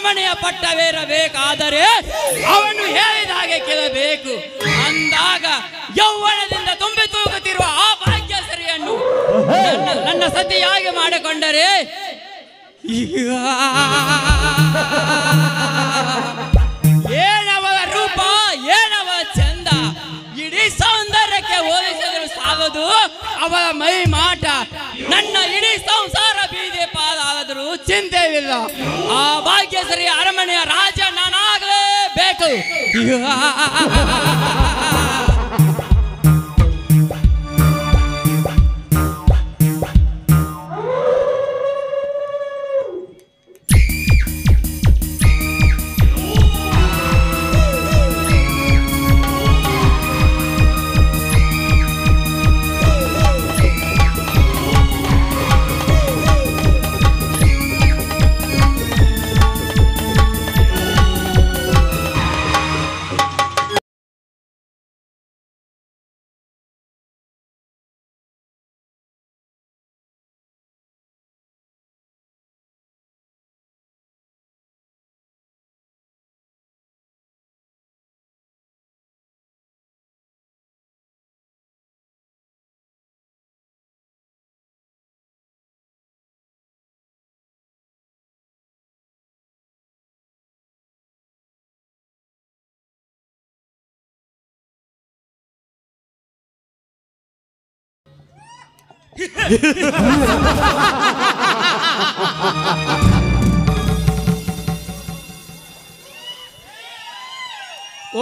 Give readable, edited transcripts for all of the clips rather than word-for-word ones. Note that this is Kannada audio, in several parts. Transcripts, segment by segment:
ಅರಮನೆಯ ಪಟ್ಟವೇರಬೇಕಾದರೆ ಅವನು ಹೇಳಿದ ಹಾಗೆ ಕೇಳಬೇಕು. ಅಂದಾಗ ಯೌವನದಿಂದ ತುಂಬಿ ತೂಗುತ್ತಿರುವ ಆ ಭಾಗ್ಯಶ್ರೀಯನ್ನು ನನ್ನ ಸತಿಯಾಗಿ ಮಾಡಿಕೊಂಡರೆ ಏನವಳ ರೂಪ, ಏನವಳ ಚಂದ, ಇಡೀ ಸೌಂದರ್ಯಕ್ಕೆ ಹೋಲಿಸಿದರೂ ಸಾಲದು ಅವಳ ಮೈ ಮಾಟ. ನನ್ನ ಇಡೀ ಸಂಸಾರ ಬೀದಿ ಪಾಲಾದರೂ ಚಿಂತೆಯಿಲ್ಲ. ಆ ಭಾಗ್ಯಶ್ರೀ ಅರಮನೆಯ ರಾಜ ನಾನಾಗಲೇಬೇಕು.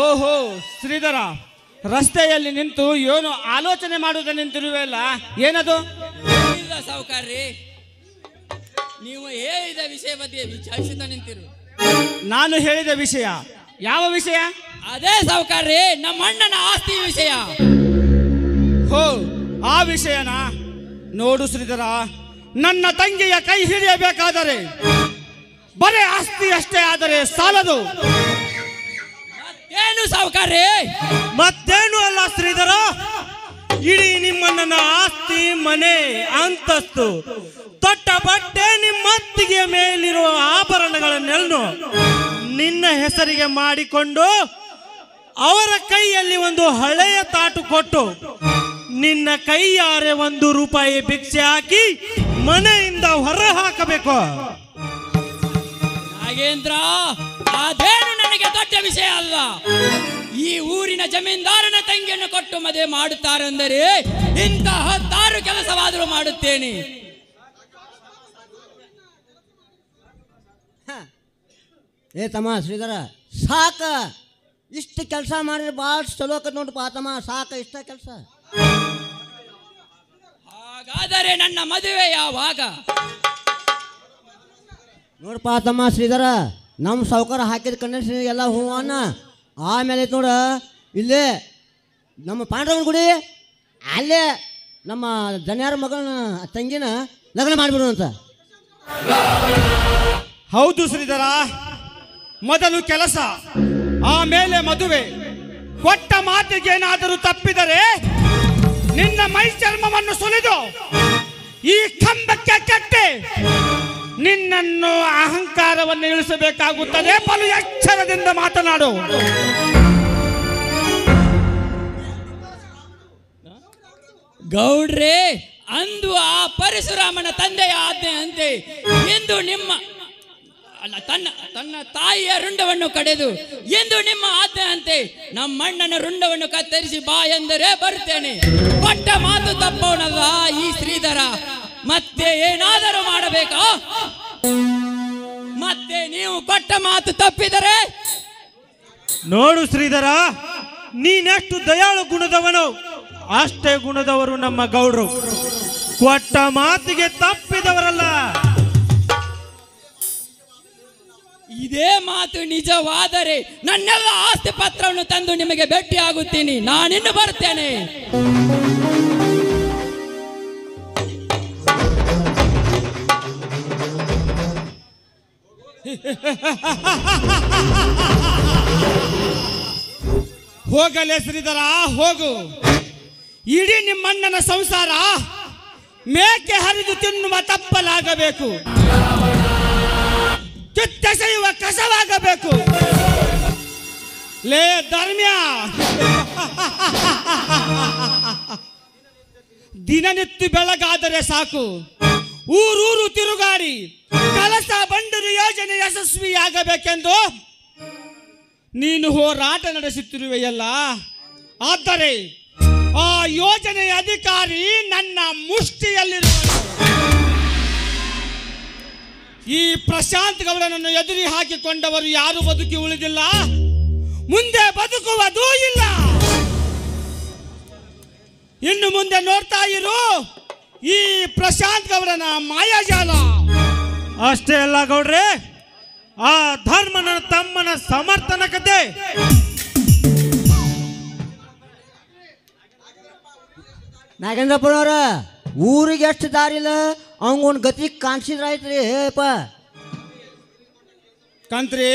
ಓಹೋ ಶ್ರೀಧರ, ರಸ್ತೆಯಲ್ಲಿ ನಿಂತು ಏನು ಆಲೋಚನೆ ಮಾಡುವುದ ನಿಂತಿರುವೆಲ್ಲ, ಏನದು? ಇಲ್ಲ ಸಾವುಕಾರ್ರಿ, ನೀವು ಹೇಳಿದ ವಿಷಯ ಬಗ್ಗೆ ವಿಚಾರಿಸುತ್ತಾ ನಿಂತಿರು. ನಾನು ಹೇಳಿದ ವಿಷಯ ಯಾವ ವಿಷಯ? ಅದೇ ಸಾವುಕಾರ್ರಿ, ನಮ್ಮ ಅಣ್ಣನ ಆಸ್ತಿ ವಿಷಯ. ಹೋ, ಆ ವಿಷಯನಾ? ನೋಡು ಶ್ರೀಧರ, ನನ್ನ ತಂಗಿಯ ಕೈ ಹಿಡಿಯಬೇಕಾದರೆ ಬರೀ ಆಸ್ತಿ ಅಷ್ಟೇ ಆದರೆ ಸಾಲದು. ಏನು ಸಾವುಕಾರ್ರಿ? ಮತ್ತೇನು ಅಲ್ಲ ಶ್ರೀಧರ, ಇಡೀ ನಿಮ್ಮನ್ನ ಆಸ್ತಿ, ಮನೆ, ಅಂತಸ್ತು, ತೊಟ್ಟ ಬಟ್ಟೆ, ನಿಮ್ಮತ್ತಿಗೆ ಮೇಲಿರುವ ಆಭರಣಗಳನ್ನೆಲ್ಲೂ ನಿನ್ನ ಹೆಸರಿಗೆ ಮಾಡಿಕೊಂಡು ಅವರ ಕೈಯಲ್ಲಿ ಒಂದು ಹಳೆಯ ತಾಟು ಕೊಟ್ಟು ನಿನ್ನ ಕೈಯಾರೆ ₹1 ಭಿಕ್ಷೆ ಹಾಕಿ ಮನೆಯಿಂದ ಹೊರ ಹಾಕಬೇಕು. ನಾಗೇಂದ್ರ, ಅದೇನು ನನಗೆ ದೊಡ್ಡ ವಿಷಯ ಅಲ್ಲ. ಈ ಊರಿನ ಜಮೀನ್ದಾರನ ತಂಗಿಯನ್ನು ಕೊಟ್ಟು ಮದುವೆ ಮಾಡುತ್ತಾರೆಂದರೆ ಇಂತಹ 10 ಕೆಲಸವಾದರೂ ಮಾಡುತ್ತೇನೆ. ಏ ತಮ್ಮ ಶ್ರೀಧರ, ಸಾಕ, ಇಷ್ಟು ಕೆಲಸ ಮಾಡಿದ್ರೆ ಭಾಳ ಚಲೋ ಆಕತ್ ನೋಡಪ್ಪ ತಮ್ಮ, ಸಾಕ ಇಷ್ಟ ಕೆಲಸ. ಹಾಗಾದರೆ ನನ್ನ ಮದುವೆ ಯಾವಾಗ? ನೋಡಪ್ಪ ತಮ್ಮ ಶ್ರೀಧರ, ನಮ್ಮ ಸಾವುಕಾರ ಹಾಕಿದ ಕಂಡೀಷನ್ ಎಲ್ಲ ಹೂ ಅನ್ನ. ಆಮೇಲೆ ನೋಡ, ಇಲ್ಲೇ ನಮ್ಮ ಪಾಂಡವನ ಗುಡಿ, ಅಲ್ಲೇ ನಮ್ಮ ಜನ್ಯಾರ ಮಗನ ತಂಗಿನ ಲಗ್ನ ಮಾಡಿಬಿಡು ಅಂತ. ಹೌದು ಶ್ರೀಧರ, ಮೊದಲು ಕೆಲಸ, ಆಮೇಲೆ ಮದುವೆ. ಕೊಟ್ಟ ಮಾತಿಗೇನಾದರೂ ತಪ್ಪಿದರೆ ನಿನ್ನ ಮೈ ಚರ್ಮವನ್ನು ಸುಲಿದು ಈ ಕಂಬಕ್ಕೆ ಕಟ್ಟಿ ನಿನ್ನನ್ನು ಅಹಂಕಾರವನ್ನು ಇಳಿಸಬೇಕಾಗುತ್ತದೆ. ಬಲು ಎಚ್ಚರದಿಂದ ಮಾತನಾಡು. ಗೌಡ್ರೆ, ಅಂದು ಆ ಪರಶುರಾಮನ ತಂದೆಯ ಆಜ್ಞೆ ಅಂತೆ ಎಂದು ನಿಮ್ಮ ತನ್ನ ತಾಯಿಯ ರುಂಡವನ್ನು ಕಡೆದು ಎಂದು ನಿಮ್ಮ ಆಜ್ಞೆ ಅಂತೆ ನಮ್ಮಣ್ಣನ ರುಂಡವನ್ನು ಕತ್ತರಿಸಿ ಬಾ ಎಂದರೆ ಬರುತ್ತೇನೆ. ಕೊಟ್ಟ ಮಾತು ತಪ್ಪವನಲ್ಲ ಈ ಶ್ರೀಧರ. ಮತ್ತೆ ಏನಾದರೂ ಮಾಡಬೇಕಾ? ಮತ್ತೆ ನೀವು ಕೊಟ್ಟ ಮಾತು ತಪ್ಪಿದರೆ? ನೋಡು ಶ್ರೀಧರ, ನೀನೆಷ್ಟು ದಯಾಳು ಗುಣದವನು ಅಷ್ಟೇ ಗುಣದವರು ನಮ್ಮ ಗೌಡ್ರು. ಕೊಟ್ಟ ಮಾತಿಗೆ ತಪ್ಪಿದವರಲ್ಲ. ಇದೇ ಮಾತು ನಿಜವಾದರೆ ನನ್ನೆಲ್ಲ ಆಸ್ತಿ ಪತ್ರವನ್ನು ತಂದು ನಿಮಗೆ ಭೇಟಿಯಾಗುತ್ತೀನಿ. ನಾನಿನ್ನು ಬರ್ತೇನೆ. ಹೋಗಲೇ ಶ್ರೀಧರ, ಹೋಗು. ಇಡೀ ನಿಮ್ಮಣ್ಣನ ಸಂಸಾರ ಮೇಕೆ ಹರಿದು ತಿನ್ನುವ ತಪ್ಪಲಾಗಬೇಕು. ಕಿತ್ತೆಸೆಯುವ ಕಸ ಲೇ ಧರ್ಮ್ಯ, ದಿನನಿತ್ಯ ಬೆಳಗಾದರೆ ಸಾಕು ಊರೂರು ತಿರುಗಾಡಿ ಕಳಸ ಬಂಡೂರು ಯೋಜನೆ ಯಶಸ್ವಿಯಾಗಬೇಕೆಂದು ನೀನು ಹೋರಾಟ ನಡೆಸುತ್ತಿರುವೆಯಲ್ಲ. ಆದರೆ ಆ ಯೋಜನೆಯ ಅಧಿಕಾರಿ ನನ್ನ ಮುಷ್ಟಿಯಲ್ಲಿರುವ ಈ ಪ್ರಶಾಂತ್ ಗೌಡನನ್ನು ಎದುರಿ ಹಾಕಿಕೊಂಡವರು ಯಾರು ಬದುಕಿ ಉಳಿದಿಲ್ಲ, ಮುಂದೆ ಬದುಕುವುದೂ ಇಲ್ಲ. ಇನ್ನು ಮುಂದೆ ನೋಡ್ತಾ ಇರು ಈ ಪ್ರಶಾಂತ್ ಗೌಡನ ಮಾಯಾಜಾಲ. ಅಷ್ಟೇ ಅಲ್ಲ ಗೌಡ್ರೆ, ಆ ಧರ್ಮನ ತಮ್ಮನ ಸಮರ್ಥನ ಕತೆ ನಾಗೇಂದ್ರಪ್ಪನವ್ರ ಊರಿಗೆ ಎಷ್ಟು ದಾರಿ ಇಲ್ಲ, ಅವಂಗೊಂದು ಗತಿ ಕಾಣಿಸಿದ್ರಾಯ್ತ್ರಿ. ಹೇಪ ಕಂತ್ರಿ,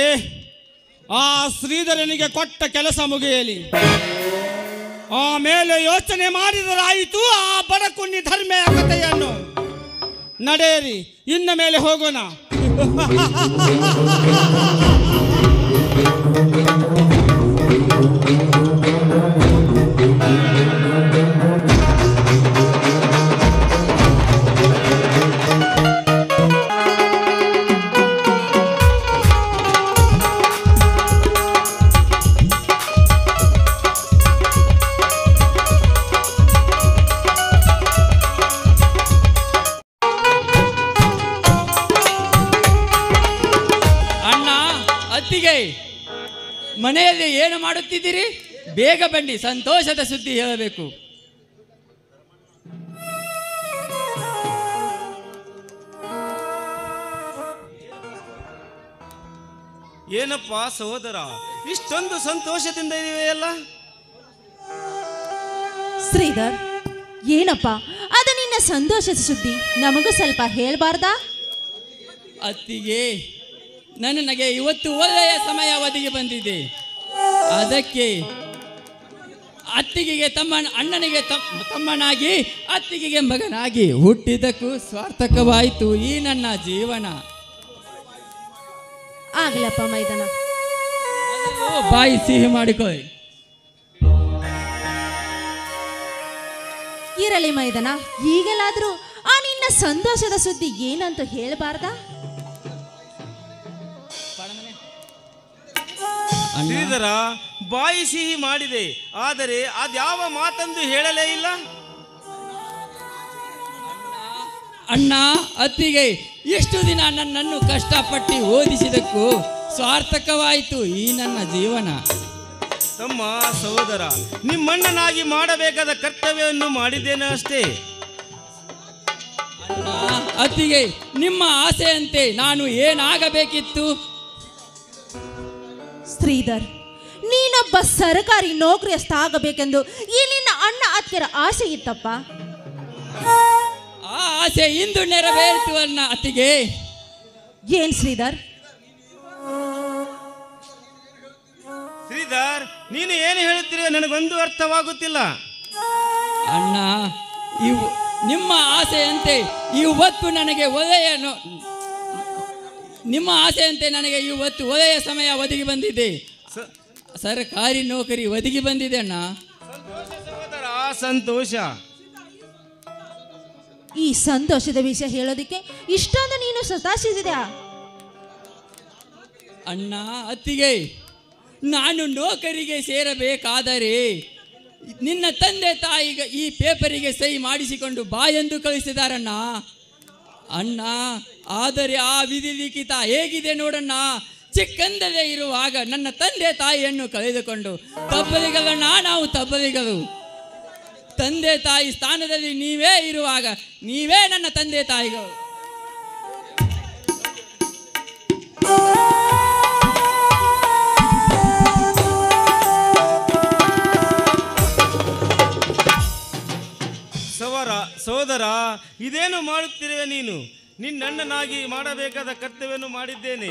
ಆ ಶ್ರೀಧರನಿಗೆ ಕೊಟ್ಟ ಕೆಲಸ ಮುಗಿಯಲಿ, ಆಮೇಲೆ ಯೋಚನೆ ಮಾಡಿದರಾಯಿತು ಆ ಬಡಕುನ್ನಿ ಧರ್ಮೆಯ ಕಥೆಯನ್ನು. ನಡೆಯಿರಿ, ಇನ್ನ ಮೇಲೆ ಹೋಗೋಣ. ಮನೆಯಲ್ಲಿ ಏನು ಮಾಡುತ್ತಿದ್ದೀರಿ? ಬೇಗ ಬನ್ನಿ, ಸಂತೋಷದ ಸುದ್ದಿ ಹೇಳಬೇಕು. ಏನಪ್ಪ ಸಹೋದರ, ಇಷ್ಟೊಂದು ಸಂತೋಷದಿಂದ ಇದೆಯಲ್ಲ? ಶ್ರೀಧರ್, ಏನಪ್ಪ ಅದು ನಿನ್ನ ಸಂತೋಷದ ಸುದ್ದಿ? ನಮಗೂ ಸ್ವಲ್ಪ ಹೇಳ್ಬಾರ್ದಾ? ಅತ್ತಿಗೆ, ನನಗೆ ಇವತ್ತು ಒಳ್ಳೆಯ ಸಮಯ ಒದಗಿ ಬಂದಿದೆ. ಅದಕ್ಕೆ ಅತ್ತಿಗೆಗೆ ಅಣ್ಣನಿಗೆ ತಮ್ಮನಾಗಿ, ಅತ್ತಿಗೆಗೆ ಮಗನಾಗಿ ಹುಟ್ಟಿದ್ದಕ್ಕೂ ಸಾರ್ಥಕವಾಯಿತು ಈ ನನ್ನ ಜೀವನ. ಆಗ್ಲಪ್ಪ ಮೈದಾನ, ಬಾಯಿ ಸಿಹಿ ಮಾಡಿಕೊಳ್ಳಿ. ಇರಲಿ ಮೈದಾನ, ಈಗಲಾದ್ರೂ ಆ ನಿನ್ನ ಸಂತೋಷದ ಸುದ್ದಿ ಏನಂತ ಹೇಳ್ಬಾರ್ದಾ? ಶ್ರೀಧರ, ಬಾಯಿ ಸಿಹಿ ಮಾಡಿದೆ, ಆದರೆ ಅದ್ಯಾವ ಮಾತಂದು ಹೇಳಲೇ ಇಲ್ಲ. ಅಣ್ಣ, ಅತ್ತಿಗೆ ಎಷ್ಟು ದಿನ ನನ್ನನ್ನು ಕಷ್ಟಪಟ್ಟು ಓದಿಸಿದಕ್ಕೂ ಸಾರ್ಥಕವಾಯಿತು ಈ ನನ್ನ ಜೀವನ. ತಮ್ಮ ಸಹೋದರ, ನಿಮ್ಮಣ್ಣನಾಗಿ ಮಾಡಬೇಕಾದ ಕರ್ತವ್ಯವನ್ನು ಮಾಡಿದ್ದೇನೆ ಅಷ್ಟೇ. ಅಣ್ಣ, ಅತ್ತಿಗೆ, ನಿಮ್ಮ ಆಸೆಯಂತೆ ನಾನು ಏನಾಗಬೇಕಿತ್ತು? ಶ್ರೀಧರ್, ನೀನೊಬ್ಬ ಸರ್ಕಾರಿ ನೌಕರಿಯಸ್ಥ ಆಗಬೇಕೆಂದು ಈ ನಿನ್ನ ಅಣ್ಣ ಅತ್ತಿಗೆರ ಆಸೆ ಇತ್ತಪ್ಪ. ಆ ಆಸೆ ಇಂದು ನೆರವೇರಿತು ಅಣ್ಣ ಅತ್ತಿಗೆ. ಏನ್ ಶ್ರೀಧರ್? ಶ್ರೀಧರ್, ನೀನು ಏನು ಹೇಳುತ್ತೀರಿ ನನಗೊಂದು ಅರ್ಥವಾಗುತ್ತಿಲ್ಲ. ಅಣ್ಣ, ನಿಮ್ಮ ಆಸೆಯಂತೆ ಇವತ್ತು ನನಗೆ ಒಳ್ಳೆಯ ಸಮಯ ಒದಗಿ ಬಂದಿದೆ. ಸರ್ಕಾರಿ ನೌಕರಿ ಒದಗಿ ಬಂದಿದೆ ಅಣ್ಣ. ಸಂತೋಷ. ಈ ಸಂತೋಷದ ವಿಷಯ ಹೇಳೋದಕ್ಕೆ ಇಷ್ಟೊಂದು ನೀನು ಸತಾಯಿಸಿದ್ಯಾ? ಅಣ್ಣ, ಅತ್ತಿಗೆ, ನಾನು ನೌಕರಿಗೆ ಸೇರಬೇಕಾದರೆ ನಿನ್ನ ತಂದೆ ತಾಯಿಗೆ ಈ ಪೇಪರಿಗೆ ಸಹಿ ಮಾಡಿಸಿಕೊಂಡು ಬಾ ಎಂದು ಕಳಿಸಿದಾರಣ್ಣ. ಅಣ್ಣ, ಆದರೆ ಆ ವಿಧಿ ಲಿಖಿತ ಹೇಗಿದೆ ನೋಡಣ್ಣ. ಚಿಕ್ಕಂದಲೇ ಇರುವಾಗ ನನ್ನ ತಂದೆ ತಾಯಿಯನ್ನು ಕಳೆದುಕೊಂಡು ತಬ್ಬಲಿಗಳನ್ನ ನಾವು ತಬ್ಬಲಿಗಳು. ತಂದೆ ತಾಯಿ ಸ್ಥಾನದಲ್ಲಿ ನೀವೇ ಇರುವಾಗ ನೀವೇ ನನ್ನ ತಂದೆ ತಾಯಿಗಳು. ಸಹೋದರ, ಇದೇನು ಮಾಡುತ್ತಿರುವೆ ನೀನು? ನಿನ್ನಣ್ಣನಾಗಿ ಮಾಡಬೇಕಾದ ಕರ್ತವ್ಯವನ್ನು ಮಾಡಿದ್ದೇನೆ.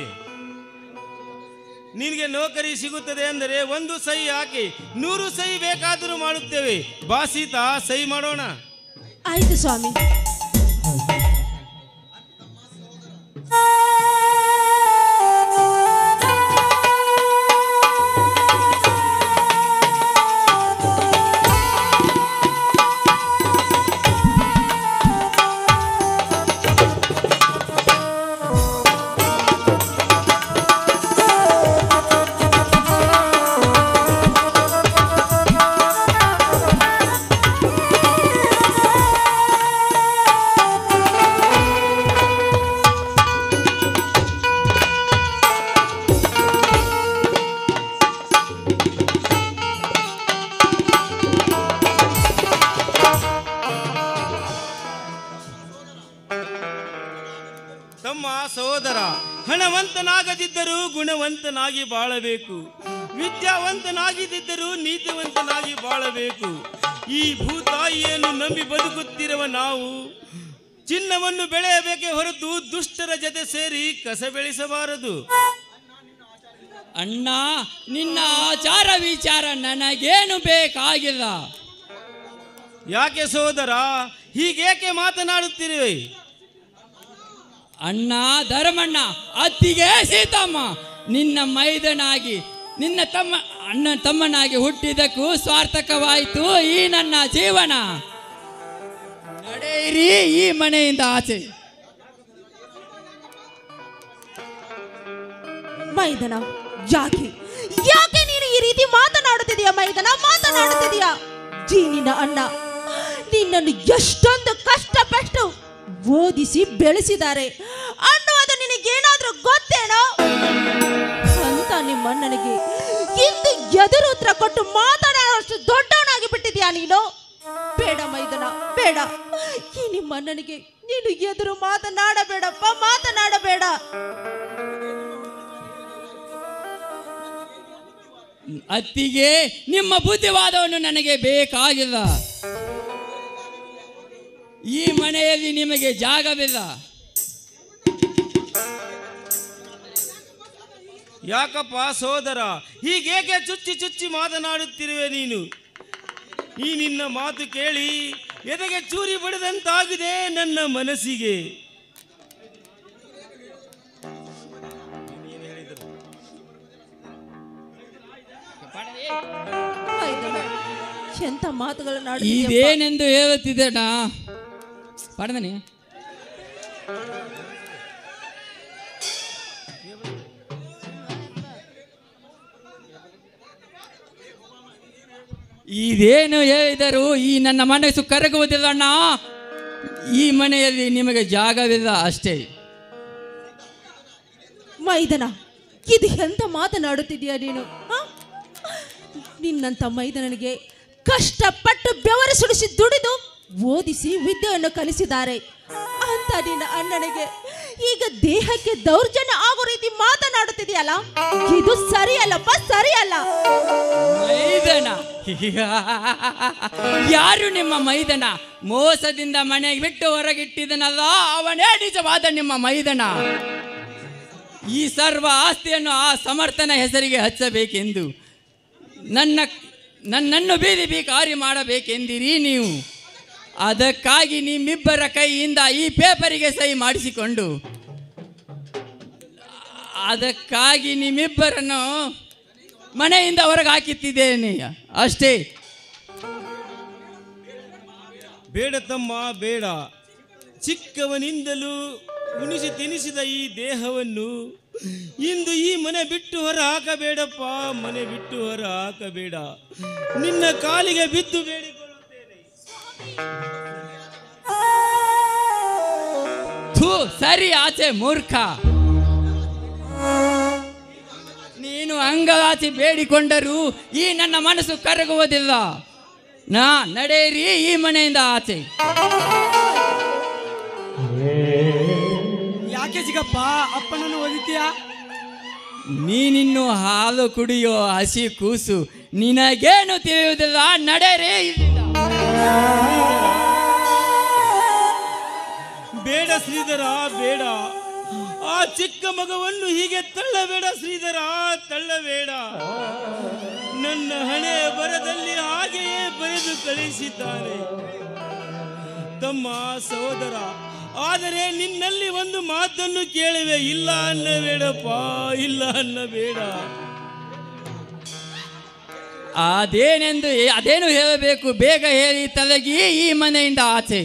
ನಿನಗೆ ನೌಕರಿ ಸಿಗುತ್ತದೆ ಅಂದರೆ ಒಂದು ಸಹಿ ಹಾಕಿ 100 ಸಹಿ ಬೇಕಾದರೂ ಮಾಡುತ್ತೇವೆ. ಬಾ ಸೀತಾ, ಸಹಿ ಮಾಡೋಣ. ಆಯ್ತು ಸ್ವಾಮಿ. ಧನವಂತನಾಗದಿದ್ದರೂ ಗುಣವಂತನಾಗಿ ಬಾಳಬೇಕು, ವಿದ್ಯಾವಂತನಾಗಿದ್ದರೂ ನೀತಿವಂತನಾಗಿ ಬಾಳಬೇಕು. ಈ ಭೂತಾಯಿಯನ್ನು ನಂಬಿ ಬದುಕುತ್ತಿರುವ ನಾವು ಚಿನ್ನವನ್ನು ಬೆಳೆಯಬೇಕೇ ಹೊರತು ದುಷ್ಟರ ಜೊತೆ ಸೇರಿ ಕಸ ಬೆಳೆಸಬಾರದು. ಅಣ್ಣ, ನಿನ್ನ ಆಚಾರ ವಿಚಾರ ನನಗೇನು ಬೇಕಾಗಿಲ್ಲ. ಯಾಕೆ ಸೋದರ ಹೀಗೇಕೆ ಮಾತನಾಡುತ್ತಿರುವೆ? ಅಣ್ಣ ಧರ್ಮಣ್ಣ, ಅತ್ತಿಗೆ ಸೀತಮ್ಮ, ನಿನ್ನ ಮೈದನಾಗಿ ನಿನ್ನ ತಮ್ಮನಾಗಿ ಹುಟ್ಟಿದಕ್ಕೂ ಸ್ವಾರ್ಥಕವಾಯಿತು ಈ ನನ್ನ ಜೀವನ. ನಡೆಯಿರಿ ಈ ಮನೆಯಿಂದ ಆಚೆ. ಮೈದನ, ಯಾಕೆ ಯಾಕೆ ನೀನು ಈ ರೀತಿ ಮಾತನಾಡುತ್ತಿದೀಯ? ಮೈದನ, ಮಾತನಾಡುತ್ತಿದೀಯ? ನಿನ್ನ ಅಣ್ಣ ನಿನ್ನನ್ನು ಎಷ್ಟೊಂದು ಕಷ್ಟಪಟ್ಟು ಓದಿಸಿ ಬೆಳೆಸಿದ್ದಾರೆ ಅನ್ನುವುದು ನಿನಗೇನಾದ್ರೂ ಗೊತ್ತೇನೋ? ಅಂತ ನಿಮ್ಮ ಅಣ್ಣನಿಗೆ ಇಂದು ಎದುರು ಉತ್ತರ ಕೊಟ್ಟು ಮಾತನಾಡುವಷ್ಟು ದೊಡ್ಡವನಾಗಿ ಬಿಟ್ಟಿದ್ಯಾ ನೀನು? ಬೇಡ ಮೈದನ, ಬೇಡ. ಈ ನಿಮ್ಮ ಅಣ್ಣನಿಗೆ ನೀನು ಎದುರು ಮಾತನಾಡಬೇಡಪ್ಪ, ಮಾತನಾಡಬೇಡ. ಅತ್ತಿಗೆ, ನಿಮ್ಮ ಬುದ್ಧಿವಾದವನ್ನು ನನಗೆ ಬೇಕಾಗಿಲ್ಲ. ಈ ಮನೆಯಲ್ಲಿ ನಿಮಗೆ ಜಾಗವಿಲ್ಲ. ಯಾಕಪ್ಪ ಸೋದರ ಹೀಗೇಕೆ ಚುಚ್ಚಿ ಚುಚ್ಚಿ ಮಾತನಾಡುತ್ತಿರುವೆ ನೀನು? ಈ ನಿನ್ನ ಮಾತು ಕೇಳಿ ಎದೆಗೆ ಚೂರಿ ಬಡಿದಂತಾಗಿದೆ ನನ್ನ ಮನಸ್ಸಿಗೆ. ಎಂತ ಮಾತುಗಳನ್ನ ಇದೇನೆಂದು ಹೇಳುತ್ತಿದ್ದಣ ಪಡೆದನಿ. ಇದೇನು ಹೇಳಿದರೂ ಈ ನನ್ನ ಮನಸ್ಸು ಕರಗುವುದಿಲ್ಲ ಅಣ್ಣ. ಈ ಮನೆಯಲ್ಲಿ ನಿಮಗೆ ಜಾಗವಿಲ್ಲ ಅಷ್ಟೇ. ಮೈದನ, ಇದು ಎಂತ ಮಾತನಾಡುತ್ತಿದ್ದೀಯ ನೀನು? ನಿನ್ನಂತ ಮೈದನನಿಗೆ ಕಷ್ಟಪಟ್ಟು ಬೆವರು ಸುಡಿಸಿ ದುಡಿದು ಓದಿಸಿ ವಿದ್ಯೆಯನ್ನು ಕಲಿಸಿದ್ದಾರೆ ಅಂತ ನಿನ್ನ ಅಣ್ಣನಿಗೆ ಈಗ ದೇಹಕ್ಕೆ ದೌರ್ಜನ್ಯ ಆಗೋ ರೀತಿ ಮಾತನಾಡುತ್ತಿದೆಯಲ್ಲ, ಇದು ಸರಿಯಲ್ಲಪ್ಪ, ಸರಿಯಲ್ಲ. ಮೈದನ? ಯಾರು ನಿಮ್ಮ ಮೈದನ? ಮೋಸದಿಂದ ಮನೆಗೆ ಬಿಟ್ಟು ಹೊರಗಿಟ್ಟಿದನಲ್ಲ, ಅವನೇ ನಿಜವಾದ ನಿಮ್ಮ ಮೈದನ. ಈ ಸರ್ವ ಆಸ್ತಿಯನ್ನು ಆ ಸಮರ್ಥನ ಹೆಸರಿಗೆ ಹಚ್ಚಬೇಕೆಂದು ನನ್ನನ್ನು ಬೀದಿ ಭಿಕಾರಿ ಮಾಡಬೇಕೆಂದಿರಿ ನೀವು. ಅದಕ್ಕಾಗಿ ನಿಮ್ಮಿಬ್ಬರ ಕೈಯಿಂದ ಈ ಪೇಪರಿಗೆ ಸಹಿ ಮಾಡಿಸಿಕೊಂಡು ಅದಕ್ಕಾಗಿ ನಿಮ್ಮಿಬ್ಬರನ್ನು ಮನೆಯಿಂದ ಹೊರಗೆ ಹಾಕುತ್ತಿದ್ದೇನೆ ಅಷ್ಟೇ. ಬೇಡ ತಮ್ಮ, ಬೇಡ. ಚಿಕ್ಕವನಿಂದಲೂ ಉಣಿಸಿ ತಿನಿಸಿದ ಈ ದೇಹವನ್ನು ಇಂದು ಈ ಮನೆ ಬಿಟ್ಟು ಹೊರ ಹಾಕಬೇಡಪ್ಪ, ಮನೆ ಬಿಟ್ಟು ಹೊರ ಹಾಕಬೇಡ. ನಿನ್ನ ಕಾಲಿಗೆ ಬಿದ್ದು ಬೇಡಿಕೊಳ್ಳುತ್ತೇನೆ. ಸರಿ ಆಚೆ ಮೂರ್ಖ. ನೀನು ಅಂಗಲಾಚಿ ಬೇಡಿಕೊಂಡರೂ ಈ ನನ್ನ ಮನಸ್ಸು ಕರಗುವುದಿಲ್ಲ. ನಡೆಯಿರಿ ಈ ಮನೆಯಿಂದ ಆಚೆ. ಯಾಕೆ ಚಿಕ್ಕಪ್ಪ ಅಪ್ಪನನ್ನು ಓದಿತೀಯ? ನೀನಿನ್ನು ಹಾಲು ಕುಡಿಯೋ ಹಸಿ ಕೂಸು, ನಿನಗೇನು ತಿಳಿಯುವುದಿಲ್ಲ. ನಡೆಯಿರಿ ಇಲ್ಲಿಂದ. ಬೇಡ ಶ್ರೀಧರ, ಬೇಡ. ಆ ಚಿಕ್ಕ ಮಗವನ್ನು ಹೀಗೆ ತಳ್ಳಬೇಡ ಶ್ರೀಧರ, ತಳ್ಳಬೇಡ. ನನ್ನ ಹಣೆ ಬರದಲ್ಲಿ ಹಾಗೆಯೇ ಬರೆದು ಕಳಿಸಿದ್ದಾನೆ ತಮ್ಮ, ಸಹೋದರ. ಆದರೆ ನಿನ್ನಲ್ಲಿ ಒಂದು ಮಾತನ್ನು ಕೇಳುವೆ, ಇಲ್ಲ ಅನ್ನಬೇಡಪ್ಪ, ಇಲ್ಲ ಅನ್ನಬೇಡ. ಅದೇನು ಹೇಳಬೇಕು? ಬೇಗ ಹೇಳಿ ತಲಗಿ ಈ ಮನೆಯಿಂದ ಆಚೆ.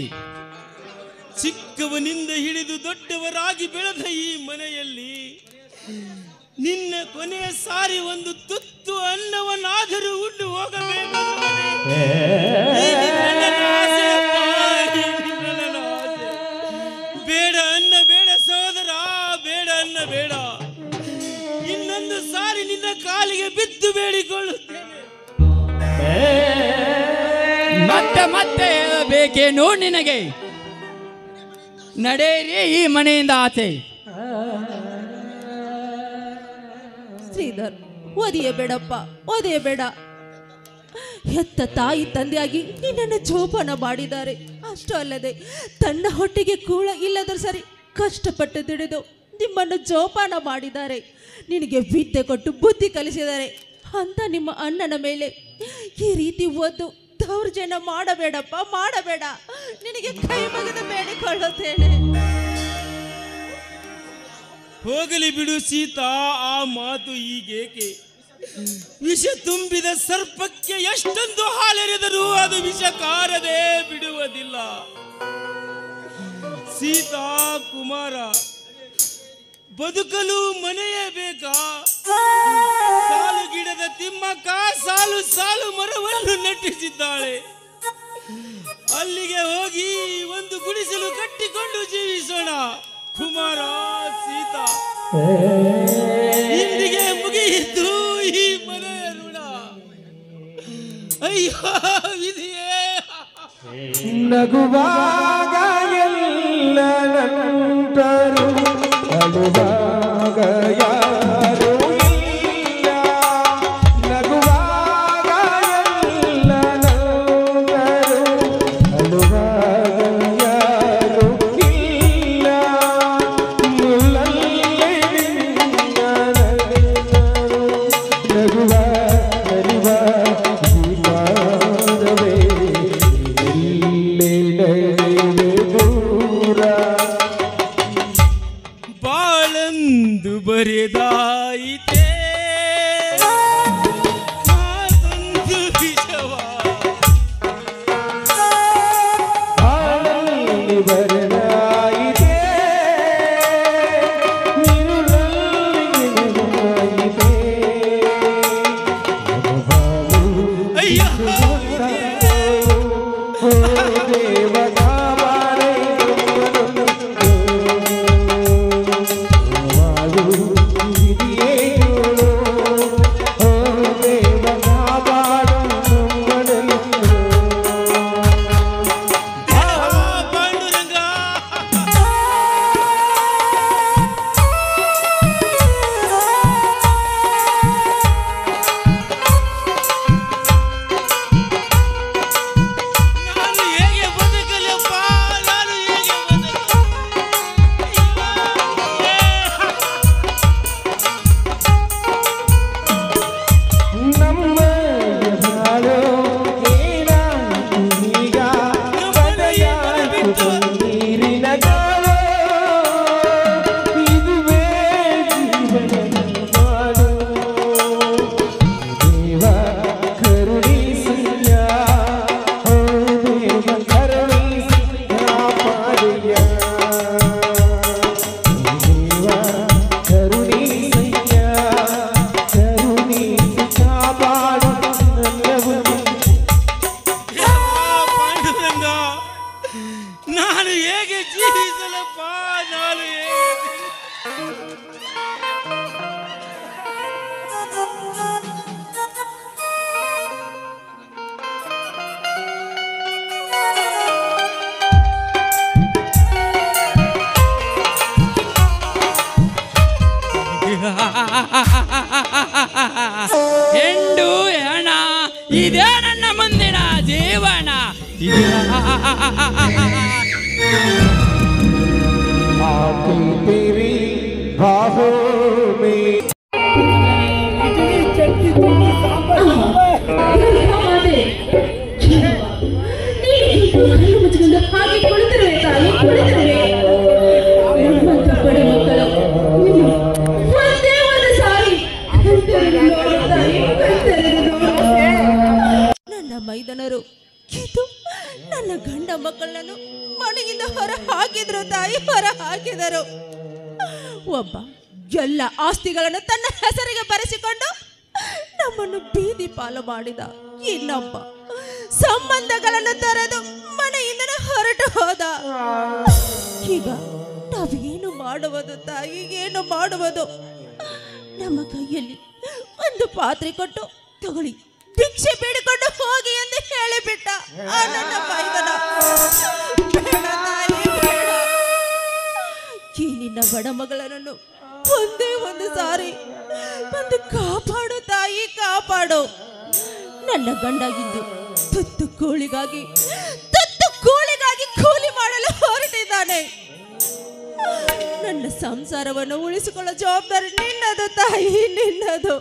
ಚಿಕ್ಕವನಿಂದ ಹಿಡಿದು ದೊಡ್ಡವರಾಗಿ ಬೆಳೆದ ಈ ಮನೆಯಲ್ಲಿ ನಿನ್ನ ಕೊನೆಯ ಸಾರಿ ಒಂದು ತುತ್ತು ಅನ್ನವನ್ನಾದರೂ ಉಂಡು ಹೋಗಬೇಕು. ಬೇಡ ಅನ್ನ ಬೇಡ ಸಹೋದರ, ಬೇಡ ಅನ್ನ ಬೇಡ. ಇನ್ನೊಂದು ಸಾರಿ ನಿನ್ನ ಕಾಲಿಗೆ ಬಿದ್ದು ಬೇಡಿಕೊಳ್ಳುತ್ತೇನೆ. ಮತ್ತೆ ಮತ್ತೆ ಹೇಳಬೇಕೇನು ನಿನಗೆ? ನಡೆಯಿರಿ ಈ ಮನೆಯಿಂದ ಆಚೆ. ಶ್ರೀಧರ್, ಒದೆಯಬೇಡಪ್ಪ, ಒದೆಯಬೇಡ. ಹೆತ್ತ ತಾಯಿ ತಂದೆಯಾಗಿ ನಿನ್ನನ್ನು ಜೋಪಾನ ಮಾಡಿದ್ದಾರೆ. ಅಷ್ಟೂ ಅಲ್ಲದೆ ತನ್ನ ಹೊಟ್ಟೆಗೆ ಕೂಳ ಇಲ್ಲದರೂ ಸರಿ ಕಷ್ಟಪಟ್ಟು ದುಡಿದು ನಿಮ್ಮನ್ನು ಜೋಪಾನ ಮಾಡಿದ್ದಾರೆ. ನಿನಗೆ ವಿದ್ಯೆ ಕೊಟ್ಟು ಬುದ್ಧಿ ಕಲಿಸಿದ್ದಾರೆ. ಅಂತ ನಿಮ್ಮ ಅಣ್ಣನ ಮೇಲೆ ಈ ರೀತಿ ಒದ್ದು ದೌರ್ಜನ್ಯ ಮಾಡಬೇಡಪ್ಪ, ಮಾಡಬೇಡ. ನಿನಗೆ ಕೈ ಮುಗಿದು ಬೇಡಿಕೊಳ್ಳುತ್ತೇನೆ. ಹೋಗಲಿ ಬಿಡು ಸೀತಾ, ಆ ಮಾತು ಈಗೇಕೆ? ವಿಷ ತುಂಬಿದ ಸರ್ಪಕ್ಕೆ ಎಷ್ಟೊಂದು ಹಾಲೆರೆದರೂ ಅದು ವಿಷ ಕಾರದೆ ಬಿಡುವುದಿಲ್ಲ. ಸೀತಾ ಕುಮಾರ, ಬದುಕಲು ಮನೆಯೇ ಬೇಕಾ? ಸಾಲು ಗಿಡದ ತಿಮ್ಮಕ್ಕ ಸಾಲು ಸಾಲು ಮರವನ್ನು ನಟಿಸಿದ್ದಾಳೆ. ಅಲ್ಲಿಗೆ ಹೋಗಿ ಒಂದು ಗುಡಿಸಲು ಕಟ್ಟಿಕೊಂಡು ಜೀವಿಸೋಣ ಕುಮಾರ. ಸೀತಾ, ಇಂದಿಗೆ ಮುಗಿಯಿತು ಈ ಮನೆಯ ಋಣ. ಅಯ್ಯೋ ವಿಧಿಯೇ. ನಗುವಾಗ ಎಲ್ಲ ನಂಟರು, ಅಳುವಾಗ ಯಾರು ಇಲ್ಲ. ನಗುವಾಗ ಎಲ್ಲ ನಂಟರು, ಅಳುವಾಗ ಯಾರು ಇಲ್ಲ. ಮುಳ್ಳಲ್ಲಿ ನಿನ್ನ ನಗೆದರು, ನಗುವ ನಲಿವ ಜೀವನವೇ ದೂರ. ಬಾಳಂದು ಬರೆದಾಯಿತೆ ಮಾತೊಂದು ವಿಷವ. ಬಾಳಲ್ಲಿ ಬರೆದಾಯಿತೆ, ನಿರುಳಲ್ಲಿ ನಿರುಳಾಯಿತೆ. ಅಯ್ಯೋ ನಾನು ಹೇಗೆ ಜೀವಿಸಲಪ್ಪ? ನಾನು ಹೆಂಡು ಹೆಣ ಇದೇ ನನ್ನ ಮುಂದಿನ ಜೀವನ. तेरी बाहों में ಹಾಗೆ ಕುಳಿತಿರುವೆ ತಾಯಿ, ಕುಳಿತಿರುವೆ. ನಮ್ಮಂತ ಬಡ ಮಕ್ಕಳು ಒಂದೇ ಒಂದು ಸಾರಿ ನನ್ನ ಮೈದನರು ಇದು ನನ್ನ ಗಂಡ ಮಕ್ಕಳನ್ನು ಮನೆಯಿಂದ ಹೊರ ಹಾಕಿದ್ರು ತಾಯಿ, ಹೊರ ಹಾಕಿದರು. ಒಬ್ಬ ಎಲ್ಲ ಆಸ್ತಿಗಳನ್ನು ತನ್ನ ಹೆಸರಿಗೆ ಬರೆಸಿಕೊಂಡು ನಮ್ಮನ್ನು ಬೀದಿ ಪಾಲು ಮಾಡಿದ. ಇನ್ನೊಬ್ಬ ಸಂಬಂಧಗಳನ್ನು ತರೆದು ಮನೆಯಿಂದ ಹೊರಟು ಹೋದ. ಈಗ ನಾವೇನು ಮಾಡುವುದು ತಾಯಿ, ಏನು ಮಾಡುವುದು? ನಮ್ಮ ಕೈಯಲ್ಲಿ ಒಂದು ಪಾತ್ರೆ ಕೊಟ್ಟು ತಗೊಳ್ಳಿ, ಭಿಕ್ಷೆ ಬೇಡಿಕೊಂಡು ಹೋಗಿ ಎಂದು ಹೇಳಿಬಿಟ್ಟ ಆ ನನ್ನ ಮೈದನ. ಬೇಡ ತಾಯಿ, ಬೇಡ. ಈ ನಿನ್ನ ಬಡ ಮಗಳನ್ನು ಒಂದೇ ಒಂದು ಸಾರಿ ಬಂದು ಕಾಪಾಡು ತಾಯಿ, ಕಾಪಾಡು. ನನ್ನ ಗಂಡಗಿದ್ದು ತುತ್ತು ಕೂಳಿಗಾಗಿ ಕೂಲಿ ಮಾಡಲು ಹೊರಟಿದ್ದಾನೆ. ನನ್ನ ಸಂಸಾರವನ್ನು ಉಳಿಸಿಕೊಳ್ಳೋ ಜವಾಬ್ದಾರಿ ನಿನ್ನದು ತಾಯಿ, ನಿನ್ನದು.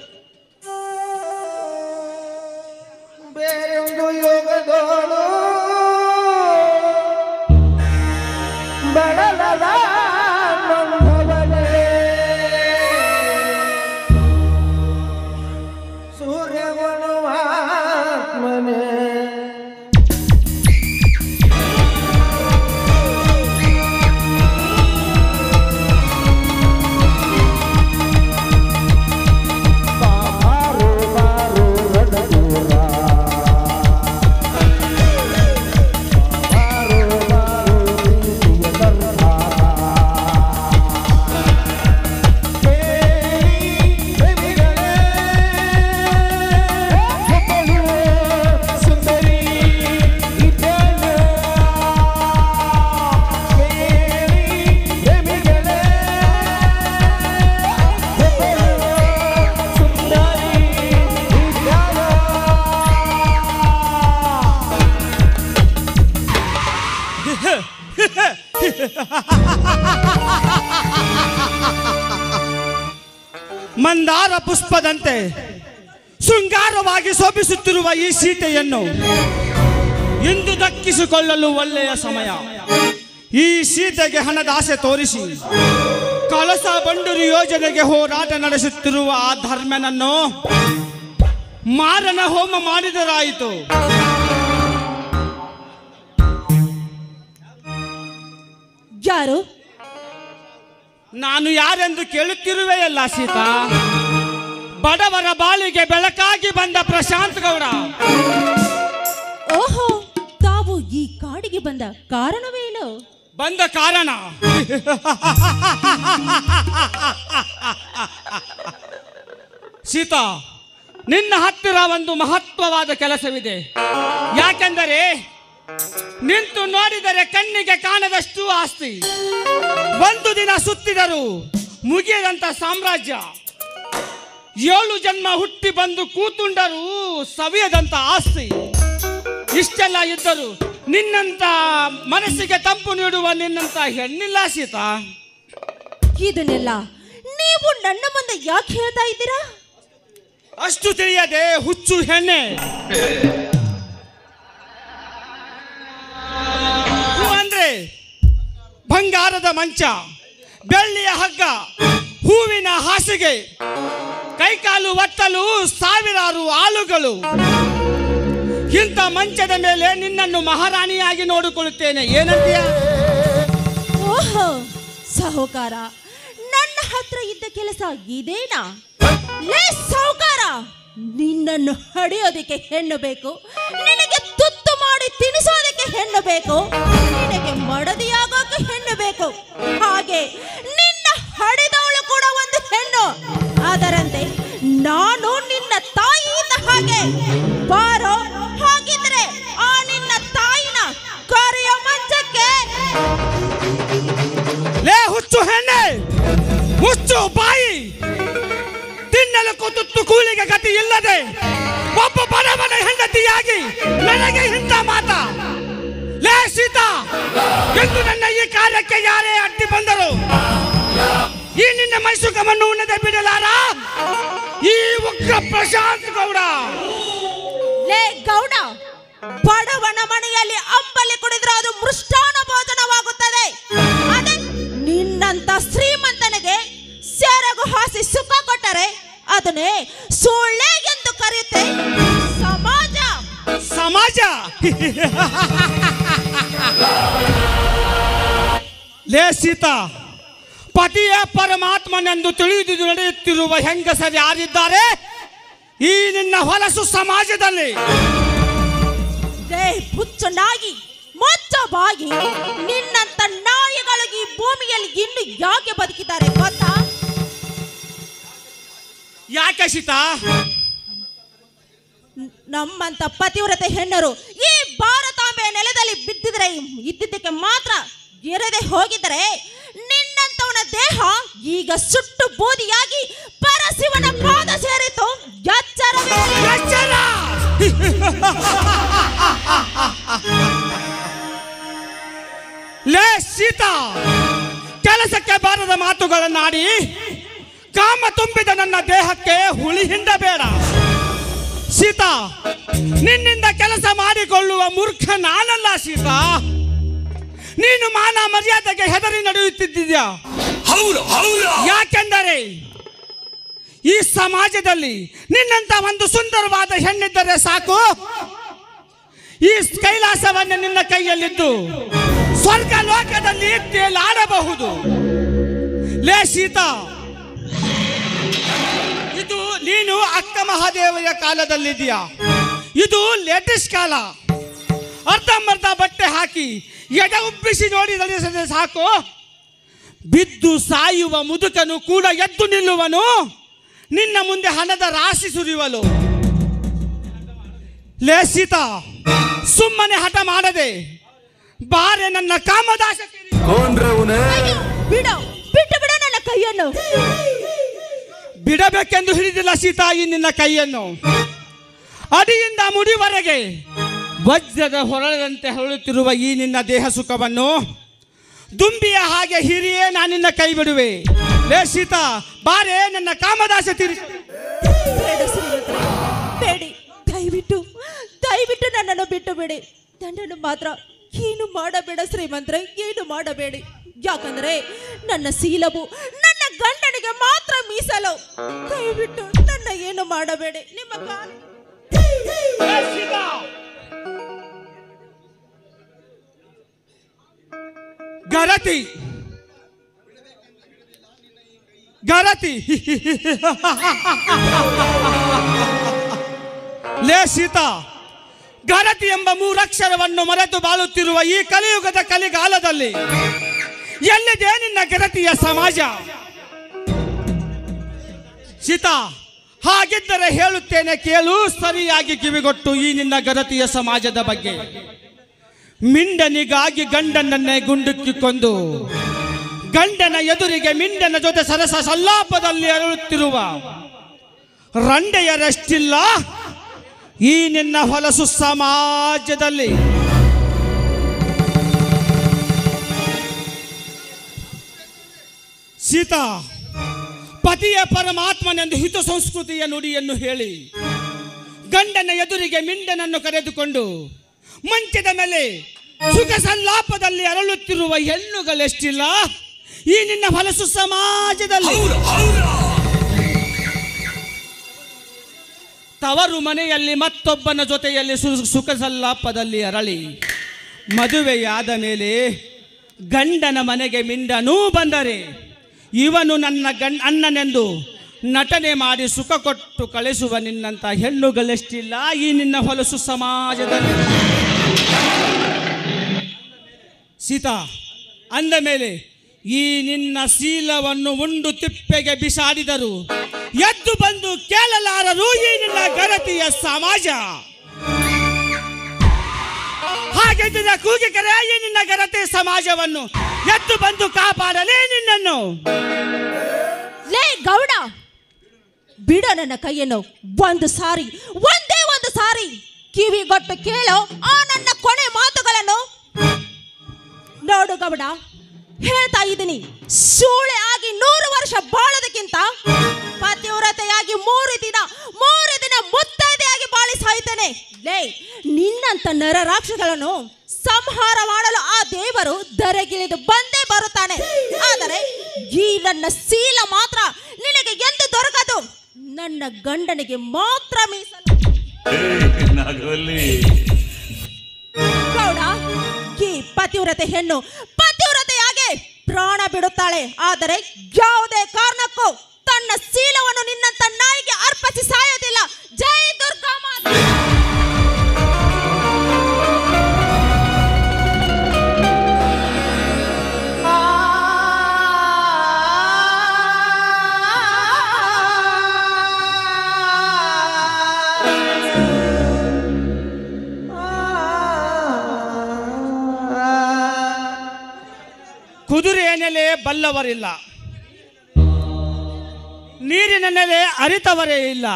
ಬೇರೆ ಒಂದು ಯೋಗದೋಳು ಬಳಲದ ನೊಂದವಳೆ ಸೂರ್ಯಗಳು ಆತ್ಮನೆ ಮಂದಾರ ಪುಷ್ಪದಂತೆ ಶೃಂಗಾರವಾಗಿ ಶೋಭಿಸುತ್ತಿರುವ ಈ ಸೀತೆಯನ್ನು ಇಂದು ದಕ್ಕಿಸಿಕೊಳ್ಳಲು ಒಳ್ಳೆಯ ಸಮಯ. ಈ ಸೀತೆಗೆ ಹಣದ ಆಸೆ ತೋರಿಸಿ ಕಳಸ ಬಂಡೂರಿ ಯೋಜನೆಗೆ ಹೋರಾಟ ನಡೆಸುತ್ತಿರುವ ಆ ಧರ್ಮನನ್ನು ಮಾರನ ಹೋಮ ಮಾಡಿದರಾಯಿತು. ಯಾರು? ನಾನು ಯಾರೆಂದು ಕೇಳುತ್ತಿರುವೆಯಲ್ಲ ಸೀತಾ. ಬಡವರ ಬಾಳಿಗೆ ಬೆಳಕಾಗಿ ಬಂದ ಪ್ರಶಾಂತ್ ಗೌಡ. ಓಹೋ, ತಾವು ಈ ಕಾಡಿಗೆ ಬಂದ ಕಾರಣವೇನು? ಬಂದ ಕಾರಣ ಸೀತಾ, ನಿನ್ನ ಹತ್ತಿರ ಒಂದು ಮಹತ್ವವಾದ ಕೆಲಸವಿದೆ. ಯಾಕೆಂದರೆ ನಿಂತು ನೋಡಿದರೆ ಕಣ್ಣಿಗೆ ಕಾಣದಷ್ಟು ಆಸ್ತಿ, ಒಂದು ದಿನ ಸುತ್ತಿದರು ಮುಗಿಯದಂತ ಸಾಮ್ರಾಜ್ಯ, 7 ಜನ್ಮ ಹುಟ್ಟಿ ಬಂದು ಕೂತುಂಡರು ಸವಿಯದಂತ ಆಸ್ತಿ. ಇಷ್ಟೆಲ್ಲ ಇದ್ದರು ನಿನ್ನಂತ ಮನಸ್ಸಿಗೆ ತಂಪು ನೀಡುವ ನಿನ್ನಂತ ಹೆಣ್ಣಿಲ್ಲ ಸೀತಾ. ಇದನ್ನೆಲ್ಲ ನೀವು ನನ್ನ ಮುಂದೆ ಯಾಕೆ ಹೇಳ್ತಾ ಇದ್ದೀರಾ? ಅಷ್ಟು ತಿಳಿಯದೆ ಹುಚ್ಚು ಹೆಣ್ಣೆ. ಅಂದ್ರೆ ಬಂಗಾರದ ಮಂಚ, ಬೆಳ್ಳಿಯ ಹಗ್ಗ, ಹೂವಿನ ಹಾಸಿಗೆ, ಕೈಕಾಲು ಒತ್ತಲು ಸಾವಿರಾರು ಆಳುಗಳು. ಇಂಥ ಮಂಚದ ಮೇಲೆ ನಿನ್ನನ್ನು ಮಹಾರಾಣಿಯಾಗಿ ನೋಡಿಕೊಳ್ಳುತ್ತೇನೆ, ಏನಂತೀಯ? ಓಹೋ ಸಾಹುಕಾರ, ನನ್ನ ಹತ್ರ ಇದ್ದ ಕೆಲಸ ಇದೇನಾ? ಲೇ ಸಾಹುಕಾರ, ನಿನ್ನನ್ನು ಹಡಿಯೋದಕ್ಕೆ ಹೆಣ್ಣು ಬೇಕು, ನಿನಗೆ ತುತ್ತು ಮಾಡಿ ತಿನಿಸೋದಕ್ಕೆ ಹೆಣ್ಣು ಬೇಕು, ನಿನಗೆ ಮಡದಿಯಾಗೋಕೆ ಹೆಣ್ಣು ಬೇಕು. ಹಾಗೆ ನಿನ್ನ ಹಡಿದವಳು ಕೂಡ ಒಂದು ಹೆಣ್ಣು. ಅದರಂತೆ ನಾನು ನಿನ್ನ ತಾಯಿ ಇದ್ದ ಹಾಗೆ. ಬಾರೋ, ಹಾಗಿದ್ರೆ ಆ ನಿನ್ನ ತಾಯಿನ ಕರೆಯ ಮಂಚಕ್ಕೆ. ಲೇ ಹುಚ್ಚು ಹೆಣ್ಣೆ, ಮುಚ್ಚು ಬಾಯಿ. ತಿನ್ನಲು ತುತ್ತು ಕೂಲಿಗೆ ಗತಿ ಇಲ್ಲದೆ ಒಬ್ಬ ಬಡವನ ಹೆಂಡತಿಯಾಗಿ ನನಗೆ ಇಂಥ ಮಾತ? ಲೇ ಸೀತಾ, ಎಂದು ನನ್ನ ಈ ಕಾರ್ಯಕ್ಕೆ ಯಾರೇ ಅಡ್ಡಿ ಬಂದರು ಈ ನಿನ್ನ ಮೈಸುಕವನ್ನು ಉಣ್ಣದೆ ಬಿಡಲಾರ ಈ ಉಗ್ರ ಪ್ರಶಾಂತ್ ಗೌಡ. ಲೇ ಗೌಡ, ಬಡವನ ಮನೆಯಲ್ಲಿ ಅಂಬಲಿ ಕುಡಿದ್ರೆ ಅದು ಮೃಷ್ಟಾನ ಭೋಜನವಾಗುತ್ತದೆ. ಅದೇ ನಿನ್ನಂತ ಶ್ರೀಮಂತನಿಗೆ ಸೆರಗು ಹಾಸಿ ಸುಖ ಕೊಟ್ಟರೆ ಅದನ್ನೇ ಸೊಳ್ಳೆ ಎಂದು ಕರೆಯುತ್ತೆ ಸಮಾಜ. ಸಮಾಜ? ಲೇ ಸೀತಾ, ಪತಿಯೇ ಪರಮಾತ್ಮನೆಂದು ತಿಳಿದು ನಡೆಯುತ್ತಿರುವ ಹೆಂಗಸರು ಯಾರಿದ್ದಾರೆ ಈ ನಿನ್ನ ಹೊಲಸು ಸಮಾಜದಲ್ಲಿ? ಲೇ ಹುಚ್ಚನಾಗಿ ಮೊಚ್ಚಬಾಗಿ, ನಿನ್ನಂತ ನಾಯಿಗಳು ಈ ಭೂಮಿಯಲ್ಲಿ ಇನ್ನು ಯಾಕೆ ಬದುಕಿದ್ದಾರೆ ಗೊತ್ತಾ? ಯಾಕೆ ಸೀತಾ? ನಮ್ಮಂತ ಪತಿವ್ರತೆ ಹೆಣ್ಣರು ಈ ಭಾರತಾಂಬೆಯ ನೆಲದಲ್ಲಿ ಬಿದ್ದಿದ್ರೆ ಇದ್ದಿದ್ದಕ್ಕೆ ಮಾತ್ರ ಇರದೆ ಹೋಗಿದ್ರೆ ನಿನ್ನಂತವನ ದೇಹ ಈಗ ಸುಟ್ಟು ಬೂದಿಯಾಗಿ ಪರಶಿವನ ಪಾದ ಸೇರಿತು. ಎಚ್ಚರ! ಲೇ ಸೀತಾ, ಕೆಲಸಕ್ಕೆ ಬಾರದ ಮಾತುಗಳನ್ನಾಡಿ ಕಾಮ ತುಂಬಿದ ನನ್ನ ದೇಹಕ್ಕೆ ಹುಳಿ ಹಿಂಡಬೇಡ. ಸೀತಾ, ನಿನ್ನಿಂದ ಕೆಲಸ ಮಾಡಿಕೊಳ್ಳುವ ಮೂರ್ಖ ನಾನಲ್ಲ ಸೀತಾ. ನೀನು ಮಾನ ಮರ್ಯಾದೆಗೆ ಹೆದರಿ ನಡೆಯುತ್ತಿದ್ದೀಯಾ? ಯಾಕೆಂದರೆ ಈ ಸಮಾಜದಲ್ಲಿ ನಿನ್ನಂತ ಒಂದು ಸುಂದರವಾದ ಹೆಣ್ಣಿದ್ದರೆ ಸಾಕು, ಈ ಕೈಲಾಸವನ್ನು ನಿನ್ನ ಕೈಯಲ್ಲಿದ್ದು ಸ್ವರ್ಗ ಲೋಕದಲ್ಲಿ ತೇಲಾಡಬಹುದು. ಲೇ ಸೀತಾ, ಇದು ನೀನು ಅಕ್ಕ ಮಹಾದೇವಿಯ ಕಾಲದಲ್ಲಿದೆಯಾ? ಇದು ಲೇಟೆಸ್ಟ್ ಕಾಲ. ಅರ್ಧಂಬರ್ಧ ಬಟ್ಟೆ ಹಾಕಿ ಎಡೆ ಉಬ್ಬಿಸಿ ನೋಡಿದರೆ ಸಾಕು, ಬಿದ್ದು ಸಾಯುವ ಮುದುಕನು ಕೂಡ ಎದ್ದು ನಿಲ್ಲುವನು, ನಿನ್ನ ಮುಂದೆ ಹಣದ ರಾಶಿ ಸುರಿಯುವಲು. ಲೇ ಸೀತಾ, ಸುಮ್ಮನೆ ಹಠ ಮಾಡದೆ ಬಾರೆ ನನ್ನ ಕಾಮದಾಸ. ಬಿಡು, ಬಿಟ್ಟು ಬಿಡ ನನ್ನ ಕೈಯನ್ನು. ಬಿಡಬೇಕೆಂದು ಹಿಡಿದಿಲ್ಲ ಸೀತಾ ಈ ನಿನ್ನ ಕೈಯನ್ನು. ಅಡಿಯಿಂದ ಮುಡಿವರೆಗೆ ವಜ್ರದ ಹೊರಳದಂತೆ ಹೊರಳುತ್ತಿರುವ ಈ ನಿನ್ನ ದೇಹ ಸುಖವನ್ನು ದುಂಬಿಯ ಹಾಗೆ ಹಿರಿಯೇ ನಾನಿನ್ನ ಕೈ ಬಿಡುವೆ. ಲೇ ಸೀತಾ, ಬಾರೆ ನನ್ನ ಕಾಮದಾಸ ತೀರಿಸಿ. ಬೇಡ ಶ್ರೀಮಂತರೇ, ಬೇಡಿ, ದಯವಿಟ್ಟು ದಯವಿಟ್ಟು ನನ್ನನ್ನು ಬಿಟ್ಟು ಬಿಡಿ. ನನ್ನನ್ನು ಮಾತ್ರ ಏನು ಮಾಡಬೇಡ ಶ್ರೀಮಂತರೇ, ಏನು ಮಾಡಬೇಡಿ. ಯಾಕಂದ್ರೆ ನನ್ನ ಶೀಲವು ನನ್ನ ಗಂಡನಿಗೆ ಮಾತ್ರ ಮೀಸಲು. ದಯವಿಟ್ಟು ನನ್ನ ಏನು ಮಾಡಬೇಡಿ. ನಿಮ್ಮ ಕಾಲು ಗರತಿ ಗರತಿ ಲೇ ಸೀತಾ, ಗರತಿ ಎಂಬ ಮೂರಕ್ಷರವನ್ನು ಮರೆತು ಬಾಳುತ್ತಿರುವ ಈ ಕಲಿಯುಗದ ಕಲಿಗಾಲದಲ್ಲಿ ಎಲ್ಲಿದೆ ನಿನ್ನ ಗರತಿಯ ಸಮಾಜ? ಸೀತಾ, ಹಾಗಿದ್ದರೆ ಹೇಳುತ್ತೇನೆ ಕೇಳು, ಸರಿಯಾಗಿ ಕಿವಿಗೊಟ್ಟು ಈ ನಿನ್ನ ಗರತಿಯ ಸಮಾಜದ ಬಗ್ಗೆ. ಮಿಂಡನಿಗಾಗಿ ಗಂಡನನ್ನೇ ಗುಂಡಿಕ್ಕಿಕೊಂಡು ಗಂಡನ ಎದುರಿಗೆ ಮಿಂಡನ ಜೊತೆ ಸರಸ ಸಲ್ಲಾಪದಲ್ಲಿ ಅರಳುತ್ತಿರುವ ರಂಡೆಯರಷ್ಟಿಲ್ಲ ಈ ನಿನ್ನ ಹೊಲಸು ಸಮಾಜದಲ್ಲಿ. ಸೀತಾ, ಪತಿಯ ಪರಮಾತ್ಮನೆಂದು ಹಿತ ಸಂಸ್ಕೃತಿಯ ನುಡಿಯನ್ನು ಹೇಳಿ ಗಂಡನ ಎದುರಿಗೆ ಮಿಂಡನನ್ನು ಕರೆದುಕೊಂಡು ಮಂಚದ ಮೇಲೆ ಸುಖ ಸಲ್ಲಾಪದಲ್ಲಿ ಅರಳುತ್ತಿರುವ ಹೆಣ್ಣುಗಳೆಷ್ಟಿಲ್ಲ ಈ ನಿನ್ನ ಹೊಲಸು ಸಮಾಜದಲ್ಲಿ. ತವರು ಮನೆಯಲ್ಲಿ ಮತ್ತೊಬ್ಬನ ಜೊತೆಯಲ್ಲಿ ಸುಖ ಸಲ್ಲಾಪದಲ್ಲಿ ಅರಳಿ ಮದುವೆಯಾದ ಮೇಲೆ ಗಂಡನ ಮನೆಗೆ ಮಿಂಡನೂ ಬಂದರೆ ಇವನು ನನ್ನ ಅಣ್ಣನೆಂದು ನಟನೆ ಮಾಡಿ ಸುಖ ಕೊಟ್ಟು ಕಳಿಸುವ ನಿನ್ನಂಥ ಹೆಣ್ಣುಗಳೆಷ್ಟಿಲ್ಲ ಈ ನಿನ್ನ ಹೊಲಸು ಸಮಾಜದಲ್ಲಿ. ಸೀತಾ, ಅಂದ ಮೇಲೆ ಈ ನಿನ್ನ ಶೀಲವನ್ನು ಉಂಡು ತಿಪ್ಪೆಗೆ ಬಿಸಾಡಿದರು ಎದ್ದು ಬಂದು ಕೇಳಲಾರರು ಈ ನಿನ್ನ ಗರತಿಯ ಸಮಾಜ. ಹಾಗೆಂದಿನ ಕೂಗಿ ಕರೆ ಈ ನಿನ್ನ ಗರತಿ ಸಮಾಜವನ್ನು ಎದ್ದು ಬಂದು ಕಾಪಾಡಲೇ ನಿನ್ನನ್ನು. ಲೇ ಗೌಡ, ಬಿಡ ನನ್ನ ಕೈಯನ್ನು. ಒಂದೇ ಒಂದು ಸಾರಿ ಕಿವಿಗೊಟ್ಟು ಕೇಳೋ ಆ ನನ್ನ ಕೊನೆ ಮಾತುಗಳನ್ನು. ನೋಡು ಗೌಡ, ಹೇಳ್ತಾ ಇದ್ದೀನಿ, ಸೂಳೆ ಆಗಿ 100 ವರ್ಷ ಬಾಳೋದಕ್ಕಿಂತ ಪತಿವ್ರತೆಯಾಗಿ 3 ದಿನ ಮುತ್ತೈದೆಯಾಗಿ ಬಾಳಿ ಸಾಯ್ತೇನೆ. ಲೇ, ನಿನ್ನಂತ ನರರಾಕ್ಷಸಗಳನ್ನು ಸಂಹಾರ ಮಾಡಲು ಆ ದೇವರು ಧರೆಗಿಳಿದು ಬಂದೇ ಬರುತ್ತಾನೆ. ಆದರೆ ಈ ನನ್ನ ಶೀಲ ಮಾತ್ರ ನಿನಗೆ ಎಂದು ದೊರಕದು, ನನ್ನ ಗಂಡನಿಗೆ ಮಾತ್ರ ಮೀಸಲು. ಗೌಡ, ಈ ಪತಿವ್ರತೆ ಹೆಣ್ಣು ಪತಿವ್ರತೆಯಾಗಿ ಪ್ರಾಣ ಬಿಡುತ್ತಾಳೆ. ಆದರೆ ಯಾವುದೇ ಕಾರಣಕ್ಕೂ ತನ್ನ ಶೀಲವನ್ನು ನಿನ್ನಂತ ನಾಯಿಗೆ ಅರ್ಪಿಸಿ ಸಾಯೋದಿಲ್ಲ. ಜೈ ದುರ್ಗಾ ಮಾತೆ. ಕುದುರೆಯನ್ನೇ ನೆಲೆ ಬಲ್ಲವರಿಲ್ಲ, ನೀರಿನ ನೆಲೆ ಅರಿತವರೇ ಇಲ್ಲ,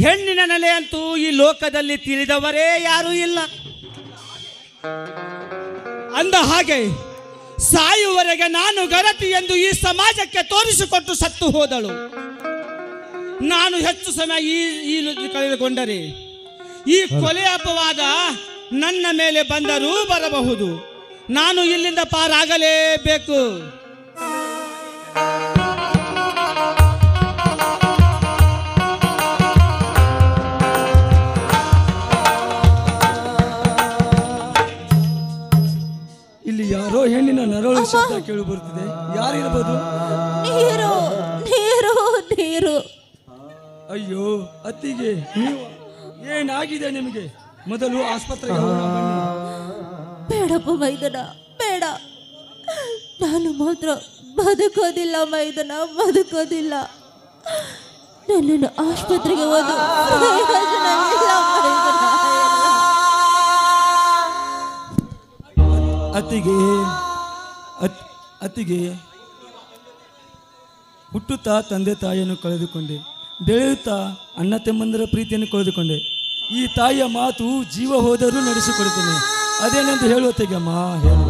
ಹೆಣ್ಣಿನ ನೆಲೆ ಅಂತೂ ಈ ಲೋಕದಲ್ಲಿ ತಿಳಿದವರೇ ಯಾರೂ ಇಲ್ಲ. ಅಂದ ಹಾಗೆ ಸಾಯುವವರೆಗೆ ನಾನು ಗರತಿ ಎಂದು ಈ ಸಮಾಜಕ್ಕೆ ತೋರಿಸಿಕೊಟ್ಟು ಸತ್ತು ಹೋದಳು. ನಾನು ಹೆಚ್ಚು ಸಮಯ ಈ ಕಳೆದುಕೊಂಡರೆ ಈ ಕೊಲೆ ಅಪವಾದ ನನ್ನ ಮೇಲೆ ಬಂದರೂ ಬರಬಹುದು. ನಾನು ಇಲ್ಲಿಂದ ಪಾರಾಗಲೇಬೇಕು. ಇಲ್ಲಿ ಯಾರೋ ಹೆಣ್ಣಿನ ನರಳು ಶಬ್ದ ಕೇಳಿ ಬರುತ್ತಿದೆ. ಯಾರಿರಬಹುದು? ನೀರು ನೀರು ನೀರು. ಅಯ್ಯೋ ಅತ್ತಿಗೆ, ನೀವು ಏನಾಗಿದೆ ನಿಮಗೆ? ಮೊದಲು ಆಸ್ಪತ್ರೆಗೆ ಹೋಗೋಣ ಬನ್ನಿ. ಬೇಡಪ್ಪ ಮೈದನ, ಬೇಡ. ನಾನು ಮಾತ್ರ ಬದುಕೋದಿಲ್ಲ ಮೈದನ, ಬದುಕೋದಿಲ್ಲ. ನನ್ನನ್ನು ಆಸ್ಪತ್ರೆಗೆ ಹೋದು ಪ್ರಯೋಜನ ಇಲ್ಲ ಮೈದನ. ಅತ್ತಿಗೆ, ಹುಟ್ಟುತ್ತಾ ತಂದೆ ತಾಯಿಯನ್ನು ಕಳೆದುಕೊಂಡೆ, ಬೆಳೆಯುತ್ತಾ ಅಣ್ಣ ತಮ್ಮಂದರ ಪ್ರೀತಿಯನ್ನು ಕಳೆದುಕೊಂಡೆ. ಈ ತಾಯಿಯ ಮಾತು ಜೀವ ಹೋದರೂ ನಡೆಸಿಕೊಡುತ್ತೇನೆ. ಅದೇನೆಂದು ಹೇಳುವ ತೆಗೆಯಮ್ಮ, ಹೇಳು.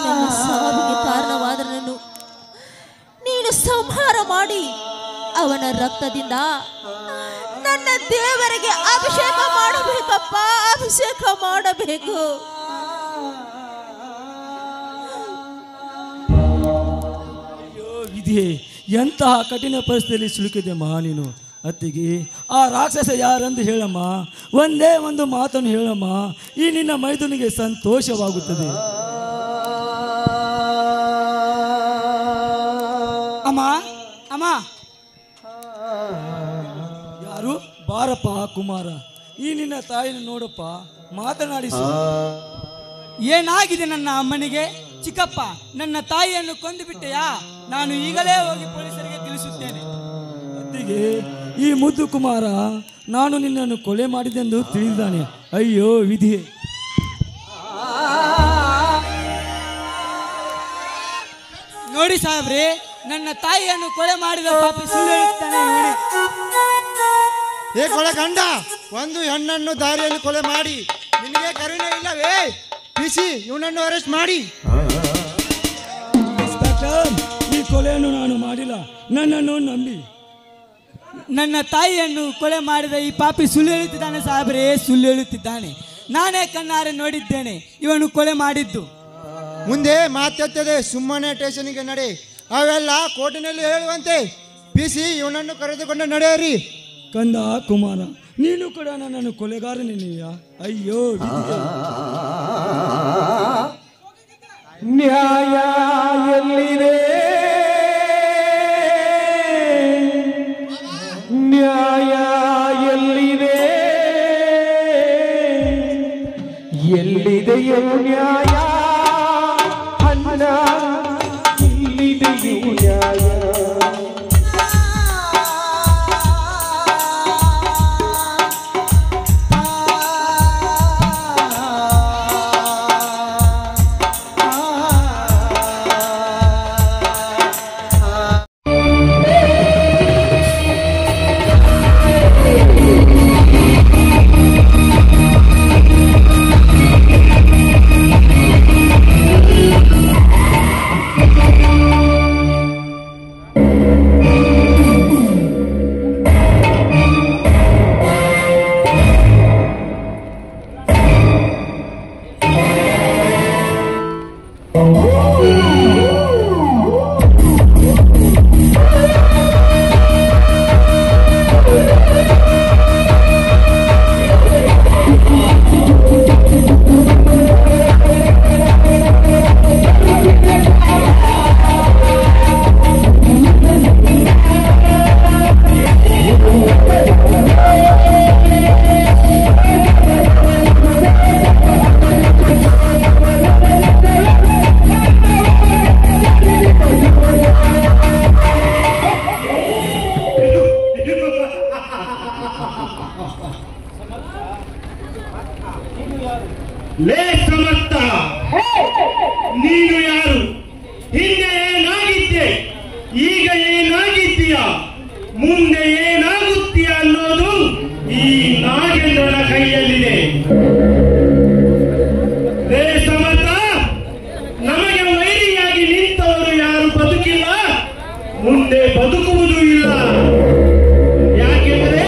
ನನ್ನ ಸಾವಿಗೆ ಕಾರಣವಾದ ನೀನು ಸಂಹಾರ ಮಾಡಿ ಅವನ ರಕ್ತದಿಂದ ನನ್ನ ದೇವರಿಗೆ ಅಭಿಷೇಕ ಮಾಡಬೇಕಪ್ಪ, ಅಭಿಷೇಕ ಮಾಡಬೇಕು. ವಿಧಿಯೇ, ಎಂತಹ ಕಠಿಣ ಪರಿಸ್ಥಿತಿಯಲ್ಲಿ ಸಿಲುಕಿದೆ ಮಾ ನೀನು. ಅತ್ತಿಗೆ, ಆ ರಾಕ್ಷಸ ಯಾರೆಂದು ಹೇಳಮ್ಮ, ಒಂದೇ ಒಂದು ಮಾತನ್ನು ಹೇಳಮ್ಮ. ಈ ನಿನ್ನ ಮೈದುನಿಗೆ ಸಂತೋಷವಾಗುತ್ತದೆ. ಅಮ್ಮ ಅಮ್ಮ. ಯಾರು? ಬಾರಪ್ಪ ಕುಮಾರ, ಈ ನಿನ್ನ ತಾಯಿನ ನೋಡಪ್ಪ, ಮಾತನಾಡಿಸು. ಏನಾಗಿದೆ ನನ್ನ ಅಮ್ಮನಿಗೆ? ಚಿಕ್ಕಪ್ಪ, ನನ್ನ ತಾಯಿಯನ್ನು ಕೊಂದು ಬಿಟ್ಟೆಯಾ? ನಾನು ಈಗಲೇ ಹೋಗಿ ಪೊಲೀಸರಿಗೆ ತಿಳಿಸುತ್ತೇನೆ. ಅತ್ತಿಗೆ, ಈ ಮುದ್ದು ಕುಮಾರ ನಾನು ನಿನ್ನನ್ನು ಕೊಲೆ ಮಾಡಿದೆಂದು ತಿಳಿದಾನೆ. ಅಯ್ಯೋ ವಿಧಿ. ನೋಡಿ ಸಾಹೇಬ್ರೆ, ನನ್ನ ತಾಯಿಯನ್ನು ಕೊಲೆ ಮಾಡಿದ ಪಾಪಿ ಸುಳ್ಳು ಹೇಳುತ್ತಾನೆ ನೋಡಿ. ಏ ಕೊಲೆ ಗಂಡ, ಒಂದು ಹೆಣ್ಣನ್ನು ದಾರಿಯಲ್ಲಿ ಕೊಲೆ ಮಾಡಿ ನಿನಗೆ ಕರುಣೆ ಇಲ್ಲವೇ? ಬಿಸಿ ಇವನನ್ನು ಅರೆಸ್ಟ್ ಮಾಡಿ. ಇನ್ಸ್ಪೆಕ್ಟರ್, ಈ ಕೊಲೆಯನ್ನು ನಾನು ಮಾಡಿಲ್ಲ, ನನ್ನನ್ನು ನಂಬಿ. ನನ್ನ ತಾಯಿಯನ್ನು ಕೊಲೆ ಮಾಡಿದ ಈ ಪಾಪಿ ಸುಳ್ಳು ಹೇಳುತ್ತಿದ್ದಾನೆ ಸಾಹೇಬ್ರೆ, ಸುಳ್ಳು ಹೇಳುತ್ತಿದ್ದಾನೆ. ನಾನೇ ಕಣ್ಣಾರೆ ನೋಡಿದ್ದೇನೆ ಇವನು ಕೊಲೆ ಮಾಡಿದ್ದು. ಮುಂದೆ ಮಾತೆತ್ತದೆ, ಸುಮ್ಮನೆ ಸ್ಟೇಷನ್ಗೆ ನಡೆ. ಅವೆಲ್ಲ ಕೋರ್ಟಿನಲ್ಲಿ ಹೇಳುವಂತೆ. ಬಿಸಿ ಇವನನ್ನು ಕರೆದುಕೊಂಡು ನಡೆಯಿರಿ. ಕಂದ ಕುಮಾರ, ನೀನು ಕೂಡ ನನ್ನನ್ನು ಕೊಲೆಗಾರನೇನೆಯಾ? ಅಯ್ಯೋ ವಿಧಿಯೇ. ನ್ಯಾಯ ಎಲ್ಲಿದೆ? ನ್ಯಾಯ ಎಲ್ಲಿದೆ? ಎಲ್ಲಿದೆಯೋ ನ್ಯಾಯ? ಅನ್ನ ಇಲ್ಲಿದೆಯೋ ನ್ಯಾಯ? ಈಗ ಏನಾಗಿದ್ದೀಯ, ಮುಂದೆ ಏನಾಗುತ್ತೀಯ ಅನ್ನೋದು ಈ ನಾಗೇಂದ್ರನ ಕೈಯಲ್ಲಿದೆ. ಸಮರ್ಥ, ನಮಗೆ ವೈರಿಯಾಗಿ ನಿಂತವರು ಯಾರು ಬದುಕಿಲ್ಲ, ಮುಂದೆ ಬದುಕುವುದೂ ಇಲ್ಲ. ಯಾಕೆಂದರೆ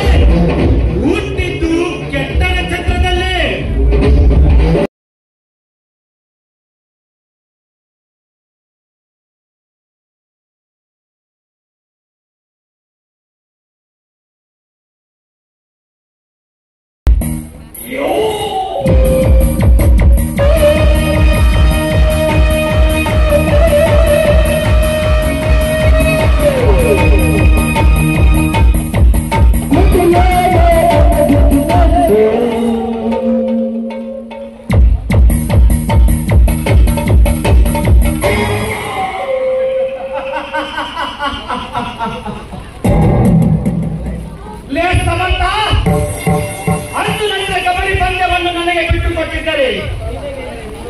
ಹುಟ್ಟಿದ್ದು ಕೆಟ್ಟ ನಕ್ಷತ್ರದಲ್ಲೇ.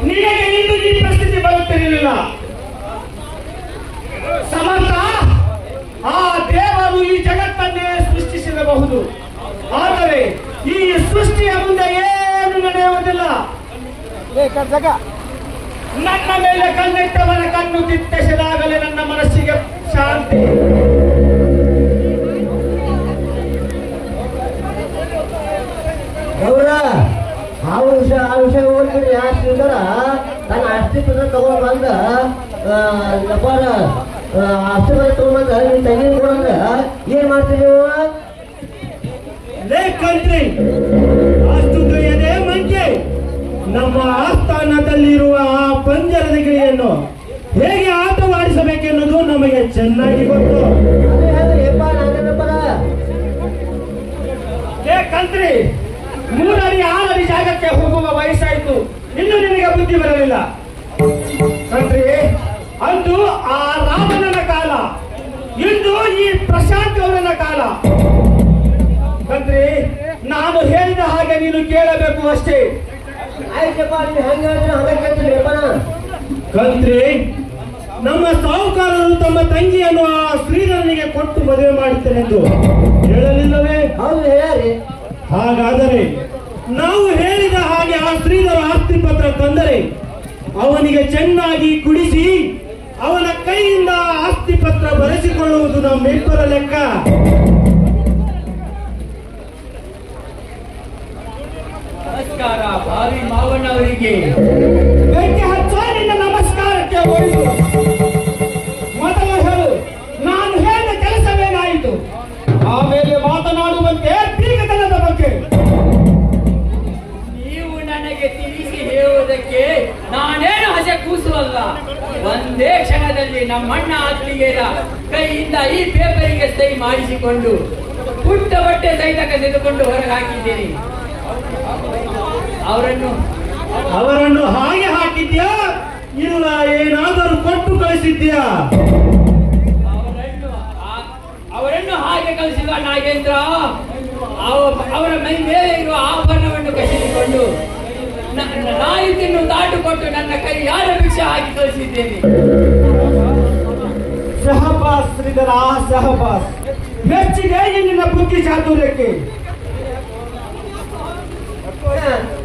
ನಿನಗೆ ಇಂದು ಈ ಪರಿಸ್ಥಿತಿ ಬರುತ್ತಿರಲಿಲ್ಲ ಸಮರ್ಥ. ಆ ದೇವರು ಈ ಜಗತ್ತನ್ನೇ ಸೃಷ್ಟಿಸಿರಬಹುದು, ಆದರೆ ಈ ಸೃಷ್ಟಿಯ ಮುಂದೆ ಏನು ನಡೆಯುವುದಿಲ್ಲ. ನನ್ನ ಮೇಲೆ ಕಣ್ಣಿಟ್ಟವರ ಕಣ್ಣು ತಿತ್ತರಿಸಿದಾಗಲೇ ನನ್ನ ಮನಸ್ಸಿಗೆ ಶಾಂತಿ. ಆ ವಿಷಯ ಹೋಗ್ಬಿಡಿ. ಆ ಶ್ರೀಧರ ತನ್ನ ಅಸ್ತಿತ್ವ ತಗೊಂಡ್ ಬಂದ ಅಸ್ತಿತ್ವ ತಗೊಂಡ್ ಬಂದ ನೀವು ತಂಗಿ ಕೊಡಂದ್ರ ಏನ್ ಮಾಡ್ತೀವಿ ನೀವು? ಕಂತ್ರಿ ಅಷ್ಟು ದೊಯ್ಯದೆ ಮಂಕೆ, ನಮ್ಮ ಆಸ್ಥಾನದಲ್ಲಿರುವ ಆ ಪಂಜರದ ಗಿಳಿಯನ್ನು ಹೇಗೆ ಆಟವಾಡಿಸಬೇಕೆನ್ನುವುದು ನಮಗೆ ಚೆನ್ನಾಗಿ ಗೊತ್ತು. ಕಂತ್ರಿ 3 ಅಡಿ 6 ಅಡಿ ಜಾಗಕ್ಕೆ ಹೋಗುವ ವಯಸ್ಸಾಯಿತು, ಇನ್ನು ನಿನಗೆ ಬುದ್ಧಿ ಬರಲಿಲ್ಲ. ಕಂತ್ರಿ, ಅಂದು ಆ ರಾಮನ ಕಾಲ, ಇಂದು ಈ ಪ್ರಶಾಂತ್ ಅವರನ್ನ ಕಾಲ. ಕಂತ್ರಿ, ನಾನು ಹೇಳಿದ ಹಾಗೆ ನೀನು ಕೇಳಬೇಕು ಅಷ್ಟೇ. ಆಯ್ತಪ್ಪ, ನೀವು ಹೆಂಗ ಹಾಗೆ ಕೇಳ್ತೀರಿಪ್ಪ. ಕಂತ್ರಿ, ನಮ್ಮ ಸಾಹುಕಾರರು ತಮ್ಮ ತಂಗಿಯನ್ನು ಆ ಶ್ರೀಧರನಿಗೆ ಕೊಟ್ಟು ಮದುವೆ ಮಾಡುತ್ತೇನೆಂದು ಹೇಳಲಿಲ್ಲವೇ? ಹೌದು, ಹೇಳಿ. ಹಾಗಾದರೆ ನಾವು ಹೇಳಿದ ಹಾಗೆ ಆ ಶ್ರೀಧರ ಆಸ್ತಿ ಪತ್ರ ತಂದರೆ ಅವನಿಗೆ ಚೆನ್ನಾಗಿ ಕುಡಿಸಿ ಅವನ ಕೈಯಿಂದ ಆಸ್ತಿ ಪತ್ರ ಬರೆಸಿಕೊಳ್ಳುವುದು ನಮ್ಮಿಬ್ಬರ ಲೆಕ್ಕ. ನಮಸ್ಕಾರ ಭಾವಿ ಮಾವಣ್ಣವರಿಗೆ. ಬೆಂಕಿ ಹಚ್ಚ ನಿನ್ನ ನಮಸ್ಕಾರಕ್ಕೆ ಹೋಯಿತು. ಮೊದಲು ಹೇಳು, ನಾನು ಹೇಳಿದ ಕೆಲಸವೇನಾಯಿತು? ಆಮೇಲೆ ಮಾತನಾಡುವಂತೆ ಬೀಗತನದ ಬಗ್ಗೆ. ನೀವು ನನಗೆ ತಿಳಿಸಿ ಹೇಳುವುದಕ್ಕೆ ನಾನೇನು ಹಸೆ ಕೂಸುವಲ್ಲ. ಒಂದೇ ಕ್ಷಣದಲ್ಲಿ ನಮ್ಮಣ್ಣ ಆತ್ಮೀಯರ ಕೈಯಿಂದ ಈ ಪೇಪರಿಗೆ ಸಹಿ ಮಾಡಿಸಿಕೊಂಡು ಪುಟ್ಟ ಬಟ್ಟೆ ಸಹಿತ ತೆಗೆದುಕೊಂಡು ಹೊರಗೆ ಹಾಕಿದ್ದೇನೆ. ಅವರನ್ನು ಹಾಗೆ ಹಾಕಿದ್ಯಾ, ಇಲ್ಲ ಏನಾದರೂ ಕೊಟ್ಟು ಕಳಿಸಿದ್ಯಾ? ಅವರನ್ನು ಹಾಗೆ ಕಳಿಸಿದ ನಾಗೇಂದ್ರ. ಅವರ ಮೈ ಮೇಲೆ ಇರುವ ಆಭರಣವನ್ನು ಕಸಿದುಕೊಂಡು ನಾಯಿತಿನ್ನು ದಾಟು ಕೊಟ್ಟು ನನ್ನ ಕೈ ಯಾರ ಭಿಕ್ಷೆ ಹಾಕಿ ಕಳಿಸಿದ್ದೇನೆ. ಸಹಪಾಸ್ ಶ್ರೀಧರ, ಸಹಪಾಸ್. ಮೆಚ್ಚಿದೆ ನಿನ್ನ ಬುದ್ಧಿ ಚಾತುರ್ಯಕ್ಕೆ.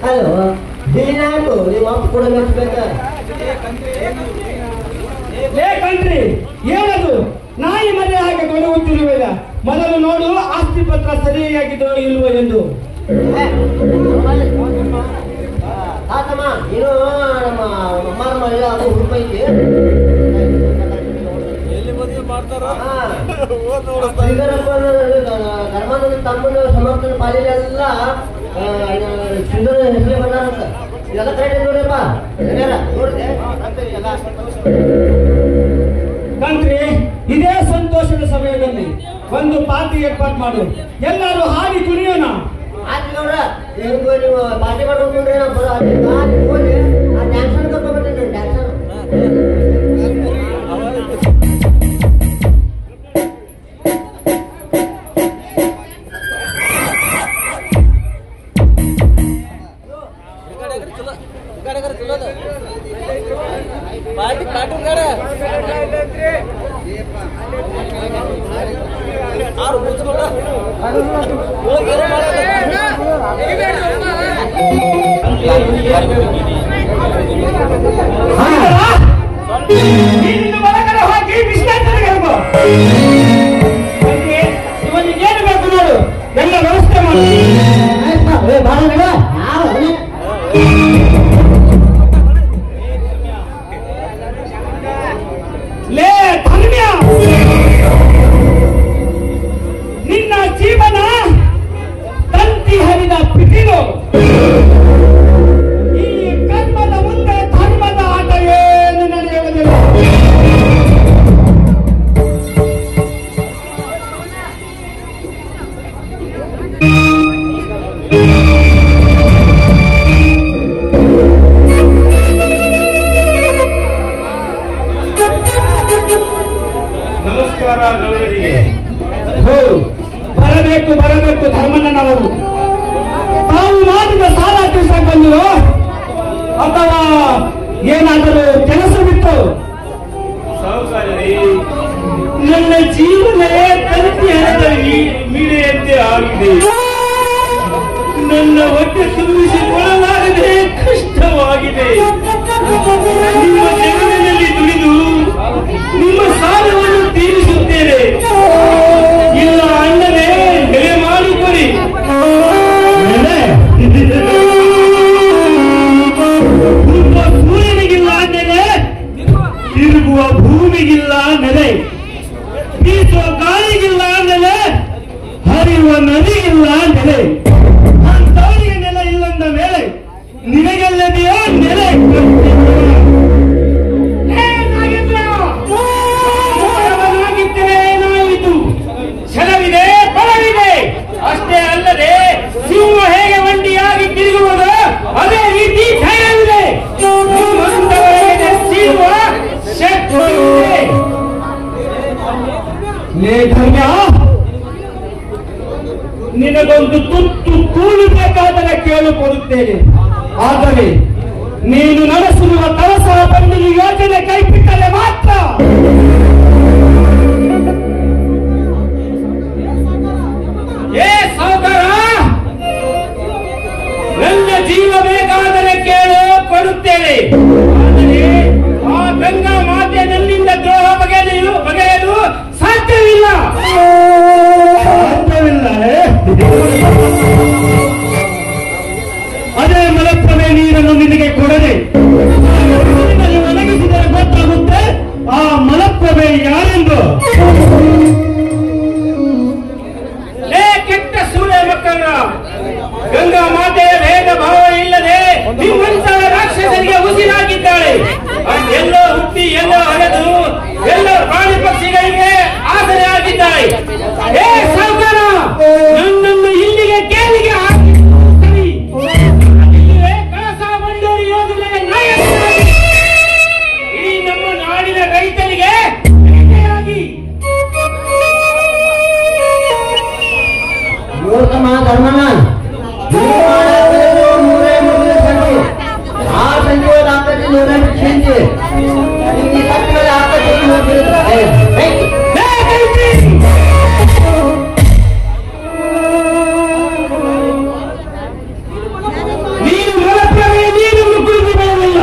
ಹಲೋ, ಏನಾಯ್ತು? ನೀವು ಅಪ್ಪ ಕೂಡ ಮೆಚ್ಚಬೇಕ. ಕಂತ್ರಿ, ಏನದು ನಾಯಿ ಮನೆ ಹಾಗೆ ಗೊಡುಗುತ್ತಿರುವೆಲ್ಲ? ಮೊದಲು ನೋಡು ಆಸ್ತಿ ಪತ್ರ ಸರಿಯಾಗಿದೋ ಇಲ್ವೋ ಎಂದು. ಆತಮ್ಮ, ಏನು ನಮ್ಮ ಅಮ್ಮನ ಮನೆ ಅದು ಹುಡುಕೈತಿ. ಧರ್ಮಾನಂದ ತಮ್ಮನ ಸಮರ್ಥನ ಪಾಲಿಲೆಲ್ಲ ಸುಂದರ ಹೆಸರು ಬಂದಾರಂತ. ಇದೆಲ್ಲ ಕರೆಕ್ಟ್ ನೋಡ್ರಪ್ಪ. ನೋಡಿದೆ ಕಂತ್ರಿ, ಇದೇ ಸಂತೋಷದ ಸಮಯದಲ್ಲಿ ಒಂದು ಪಾರ್ಟಿ ಏರ್ಪಾಟ್ ಮಾಡು. ಎಲ್ಲರೂ ಹಾಡಿ ಕುಣಿಯೋಣ. ಆಯ್ತು ನೋಡ್ರ, ನೀವು ಪಾರ್ಟಿ ಮಾಡ್ಕೊಂಡ್ರೆ ಬರೋ ಹೋಗಿ ಆ ಡ್ಯಾನ್ಸರ್ ಕರ್ಕೊಂಡ್ಬರ್ತೀನಿ. ಡ್ಯಾನ್ಸರ್ ಪಾರ್ಟಿ ಒಳಗಡೆ ಹೋಗಿ ವಿಶ್ಲೇಷಣೆಗೆ ಹೋಗು. ಇವನಿಗೆ ಏನು ಬೇಕು ನೋಡು, ಎಲ್ಲ ವ್ಯವಸ್ಥೆ ಮಾಡಿ. ಲೇ ಧನ್ಯ, ನಿನ್ನ ಜೀವನ ತಂತಿ ಹರಿದ ಪಿಟೀಲು. ಈ ಕರ್ಮದ ಮುಂದೆ ಧರ್ಮದ ಆಟ ಏನು ನಡೆಯುವುದಿಲ್ಲ. ನಮಸ್ಕಾರ ಗೌರವರಿಗೆ. ಬರಬೇಕು ಬರಬೇಕು ಧರ್ಮಣ್ಣನವರು. ತಾವು ಮಾಡಿದ ಸಾಲ ತೀರ್ಸಕ್ ಬಂದಿರೋ ಅಥವಾ ಏನಾದರೂ ಕೆಲಸ ಬಿಟ್ಟು? ಸಾಹುಕಾರರೇ, ನನ್ನ ಜೀವನವೇ ತಂತಿ ಹರಿದ ಮೀಡೆಯಂತೆ ಆಗಿದೆ. ನನ್ನ ಹೊಟ್ಟೆ ತುಂಬಿಸಿಕೊಳ್ಳಲಾಗದೆ ಕಷ್ಟವಾಗಿದೆ. ನಿಮ್ಮ ಜಗತ್ತಿನಲ್ಲಿ ದುಡಿದು ನಿಮ್ಮ ಸಾಲವನ್ನು ತೀರಿಸುತ್ತೇನೆ. ಇಲ್ಲ ಅಣ್ಣನೇ, ಬೆಲೆ ಮಾಡಿಕೊಡಿ. ಸೂರ್ಯನಿಗಿಲ್ಲ ನೆಲೆ, ತಿರುಗುವ ಭೂಮಿಗಿಲ್ಲ ನೆಲೆ, ಬೀಸುವ ಗಾಳಿಗಿಲ್ಲ ನೆಲೆ, ಹರಿಯುವ ನದಿಗಿಲ್ಲ ನೆಲೆ. ಅಂತವರಿಗೆ ನೆಲೆ ಇಲ್ಲಂದ ಮೇಲೆ ನಿನಗೆಲ್ಲದೆಯೋ ನೆಲೆ. ಏನಾಯಿತು? ಛಲವಿದೆ, ಬಲವಿದೆ. ಅಷ್ಟೇ ಅಲ್ಲದೆ ಸಿಂಹ ಹೇಗೆ ಒಂಟಿಯಾಗಿ ತಿರುಗುವುದು ಅದೇ ರೀತಿ ಧೈರ್ಯವಿದೆ. ಸಿಂಹ ಶಕ್ತಿ ಇದೆ. ಧನ್ಯ, ನಿನಗೊಂದು ತುತ್ತು ಕೂಲಿ ಬೇಕಾದರೆ ಕೇಳು ಕೊಡುತ್ತೇನೆ. ಆದರೆ ನೀನು ನಡೆಸಿರುವ ಕಳಸ ಬಂಡಿ ಯೋಜನೆ ಕೈಬಿಟ್ಟರೆ ಮಾತ್ರ. ಏ ಸಹೋದರ, ನನ್ನ ಜೀವ ಬೇಕಾದರೆ ಕೇಳು, ಕೊಡುತ್ತೇನೆ. ಆದರೆ ಆ ಗಂಗಾ ಮಾತೆ ನನ್ನಿಂದ ದ್ರೋಹ ಬಗೆಯಲು ಸಾಧ್ಯವಿಲ್ಲ. ಅದೇ ಮಲಪ್ರಭೆ ನೀರನ್ನು ನಿನಗೆ ಕೊಡದೆ ಒದಗಿಸಿದರೆ ಗೊತ್ತಾಗುತ್ತೆ ಆ ಮಲಪ್ರಭೆ ಯಾರೆಂದು. ಕೆಟ್ಟ ಸೂರ್ಯ ಮಕ್ಕಳ, ಗಂಗಾ ಮಾತೆಯ ಭೇದ ಭಾವ ಇಲ್ಲದೆ ನಿಮ್ಮಂತಹ ರಾಕ್ಷಸರಿಗೆ ಉಸಿರಾಗಿದ್ದಾಳೆ. ಎಲ್ಲೋ ಹುಟ್ಟಿ ಎಲ್ಲೋ ಹರಿದು ಎಲ್ಲೋ ಪ್ರಾಣಿ ಪಕ್ಷಿಗಳಿಗೆ ಆಸರೆಯಾಗಿದ್ದಾಳೆ. ಏ ಸಾವುಕಾರ, ನನ್ನನ್ನು ಇಲ್ಲಿಗೆ ಕೇಳಿಗೆ ಹಾಕಿ ಕಳಸ ಬಂಡೂರಿ ಯೋಜನೆಗೆ ನಾಯಕನಾಗಿ ಇಡೀ ನಮ್ಮ ನಾಡಿನ ರೈತರಿಗೆ ಧರ್ಮನ ಆ ಸಂಖ್ಯೆ ನೀನು ಮಲಪ್ರಭೆ ನೀರನ್ನು ಕುಡಿದು ಬರಲಿಲ್ಲ.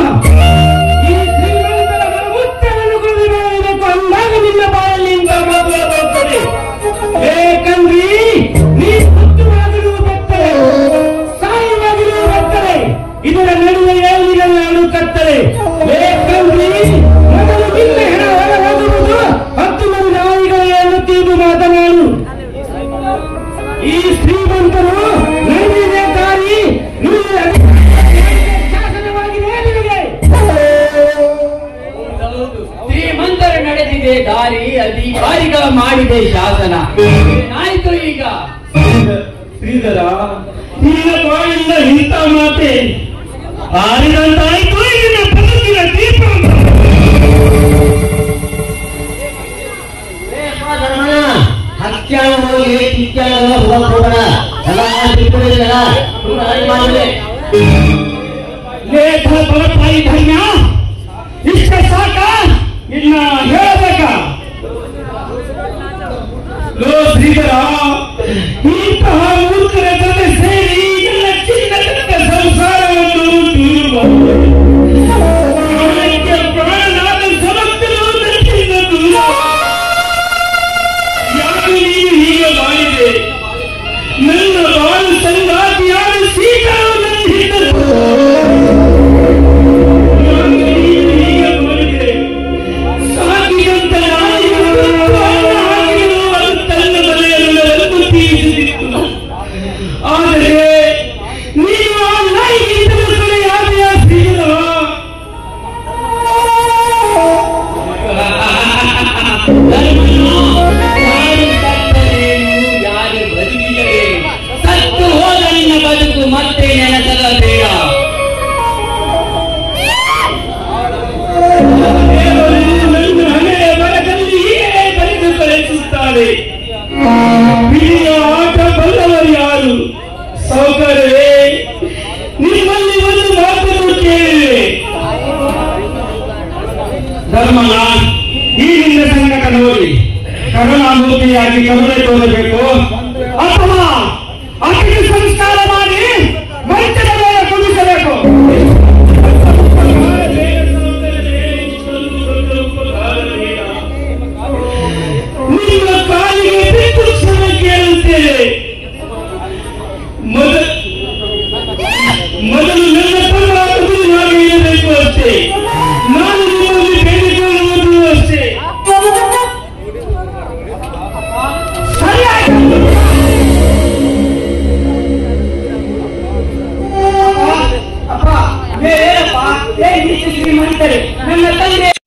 ಈ ಶ್ರೀಮಂತರ ಮುತ್ತವನ್ನು ಕುಡಿದು ಬರಬೇಕು. ಅಂದಾಗ ನಿನ್ನ ಬಾಯಲ್ಲಿಂದ ಮೊದಲು ಬರುತ್ತದೆ. ಏಕಂದ್ರಿ ನೀ ಮುತ್ತುವಾಗಿರುವ ಬರ್ತದೆ, ಸಾಯುವಾಗಿರುವ ಬರ್ತದೆ. ಇದರ ನಡುವೆ ಏನಿರಲು ಕತ್ತಲೆ. ಏಕಂದ್ರಿ ಮೊದಲು ನಿನ್ನ ಹೆಣ ಹೊರ ಹೋಗುವುದು 10 ಮಂದಿ ನಾಯಿಗಳನ್ನು ತಿಳಿದು ಮಾತನಾಡು. ಈ ಶ್ರೀಮಂತರು ನಡೆದಿದೆ ದಾರಿ ಶಾಸನವಾಗಿದೆ ನಿಮಗೆ. ಶ್ರೀಮಂತರು ನಡೆದಿದೆ ದಾರಿ, ಅಧಿಕಾರಿಗಳ ಮಾಡಿದೆ ಶಾಸನ. ಏನಾಯ್ತು ಈಗ? ಶ್ರೀಧರ, ನಿನ್ನ ಬಾಯಿಂದ ಇಂಥ ಮಾತೆ ಆರಿದಂತಾಯ್ತು. ನಿನ್ನ ಬದುಕಿನ ದೀಪ ಹತ್ಯಾಣ ಹೋಗಿ ಕಿತ್ಯಾಣ ಹೋಗೋಣ ಎಲ್ಲ ಲೇಖ ಬಲಪಾಯಿ ಧನ್ಯ. ಇಷ್ಟ ಸಾಕ, ಇನ್ನ ಹೇಳಬೇಕ? ಲೋ ಶ್ರೀಧರ, ಈ ನೋಡಿ ಕರುಣಾಮೂರ್ತಿಯಾಗಿ ಕರುಣೆ ತೋರಬೇಕು ಅಥವಾ ಅತಿಥಿ ಸಂಸ್ಕಾರ ಮಾಡಿ ಮಂಚದ ಮೇಲೆ ಕುಳಿಸಬೇಕು. ನಿಮ್ಮ ಕಾಲಿಗೆ ಬಿಟ್ಟು ಕ್ಷಮ ಕೇಳುತ್ತೇನೆ. ಮೊದಲು ನನ್ನ ಪರವಾಗಿ ಇರಬೇಕು ಅಷ್ಟೇ. ನಾನು ನಿಮ್ಮಲ್ಲಿ ಬೇಡಿಕೊಳ್ಳುವುದು ಅಷ್ಟೇ.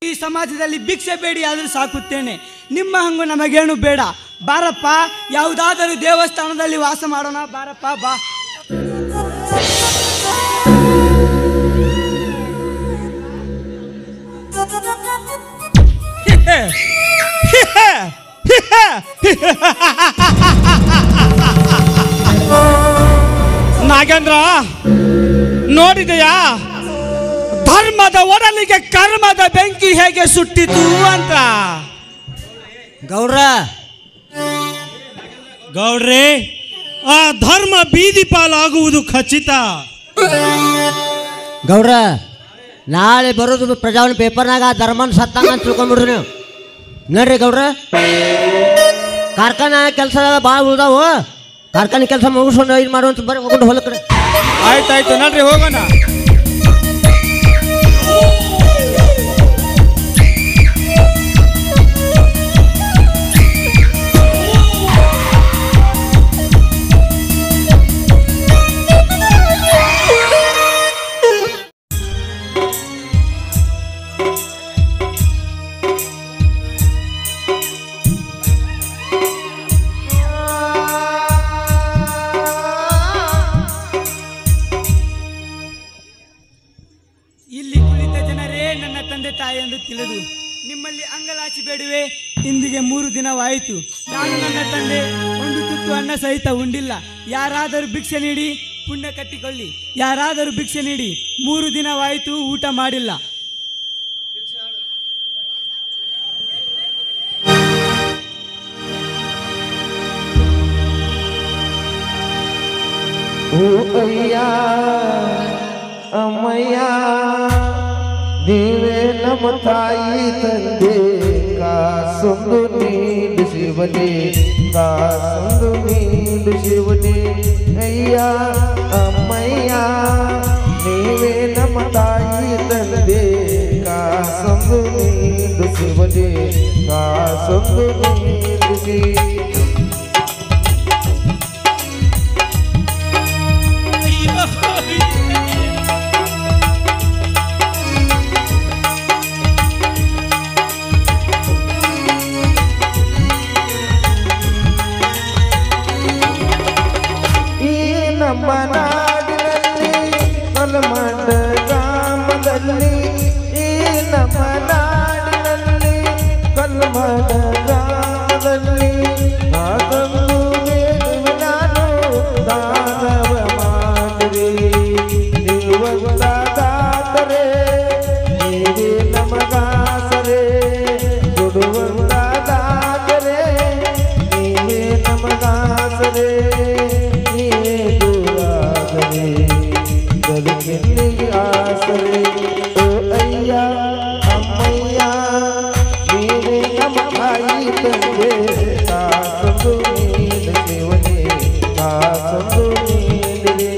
ಈ ಸಮಾಜದಲ್ಲಿ ಭಿಕ್ಷೆ ಬೇಡಿ ಆದರೂ ಸಾಕುತ್ತೇನೆ. ನಿಮ್ಮ ಹಂಗು ನಮಗೇನು ಬೇಡ. ಬಾರಪ್ಪ, ಯಾವುದಾದರೂ ದೇವಸ್ಥಾನದಲ್ಲಿ ವಾಸ ಮಾಡೋಣ. ಬಾರಪ್ಪ, ಬಾ. ನಾಗೇಂದ್ರ, ನೋಡಿದೆಯಾ ಧರ್ಮದ ಒಡಲಿಗೆ ಕರ್ಮದ ಬೆಂಕಿ ಹೇಗೆ ಸುಟ್ಟಿತು ಅಂತ? ಗೌಡ್ರೆ, ಆ ಧರ್ಮ ಬೀದಿ ಪಾಲಾಗುವುದು ಖಚಿತ. ಗೌಡ್ರ, ನಾಳೆ ಬರೋದು ಪ್ರಜಾವಣಿ ಪೇಪರ್ನಾಗ ಧರ್ಮನ್ ಸತ್ತಂಗ ಅಂತ ತಿಳ್ಕೊಂಬಿಡ್ರಿ ನೀವು. ನೋಡ್ರಿ ಗೌಡ್ರ, ಕಾರ್ಖಾನೆ ಕೆಲಸ ಭಾಳ ಉಳ್ದಾವು. ಕಾರ್ಖಾನೆ ಕೆಲಸ ಮುಗಿಸ್ಕೊಂಡು ಇದು ಮಾಡುವಂತ ಬರ್ರಿ, ಹೋಗ್ಕೊಂಡು ಹೊಲ ಕಡೆ. ಆಯ್ತಾಯ್ತು, ನೋಡ್ರಿ ಹೋಗೋಣ. ಇಲ್ಲಿ ಕುಳಿತ ಜನರೇ ನನ್ನ ತಂದೆ ತಾಯಿ ಎಂದು ತಿಳಿದು ನಿಮ್ಮಲ್ಲಿ ಅಂಗಲಾಚಿ ಬೇಡುವೆ. ಇಂದಿಗೆ 3 ದಿನವಾಯಿತು. ನಾನು ನನ್ನ ತಂದೆ ಒಂದು ತುತ್ತು ಅನ್ನ ಸಹಿತ ಉಂಡಿಲ್ಲ. ಯಾರಾದರೂ ಭಿಕ್ಷೆ ನೀಡಿ ಪುಣ್ಯ ಕಟ್ಟಿಕೊಳ್ಳಿ. ಯಾರಾದರೂ ಭಿಕ್ಷೆ ನೀಡಿ. 3 ದಿನವಾಯಿತು ಊಟ ಮಾಡಿಲ್ಲ. ಅಮ್ಮಯ್ಯ, ನೀವೇ ನಮ್ಮ ತಾಯಿ ತಂದೆ, ಕಾಸೊಂದು ನೀಡು ಶಿವನೇ, ಕಾಸೊಂದು ನೀಡು ಶಿವನೇ. ಅಯ್ಯ ಅಮ್ಮಯ್ಯ, ನೀವೇ ನಮ್ಮ ತಾಯಿ ತಂದೆ, ಕಾಸೊಂದು ನೀಡು ಶಿವನೇ, ಕಾಸೊಂದು ನೀಡು ಶಿವನೇ. ನಮ್ಮ ನಾಡಿನಲ್ಲಿ ಕಲ್ಮಂಡ ಗ್ರಾಮದಲ್ಲಿ, ಈ ನಮ್ಮ ನಾಡಿನಲ್ಲಿ ಕಲ್ಮಂಡ ಗ್ರಾಮದಲ್ಲಿ ಅದೊಂದು ಬೇಡುವೆ ನಾನು, ದಾನವ ಮಾಡಿರಿ ನೀವಂತಾದರೆ, ನೀವೇ ನಮಗಾಸರೆ ಕೊಡುವಂತಾದರೆ, ನೀವೇ ನಮಗಾಸರೆ, ಬದುಕಿನಿಗೆ ಆಸರೆ. ಓ ಅಯ್ಯ ಅಮ್ಮಯ್ಯ, ನೀವೇ ನಮ್ಮ ತಾಯಿ ತಂದೆ, ಕಾಸೊಂದು ನೀಡು ಶಿವನೇ, ಕಾಸೊಂದು ನೀಡಿರಿ.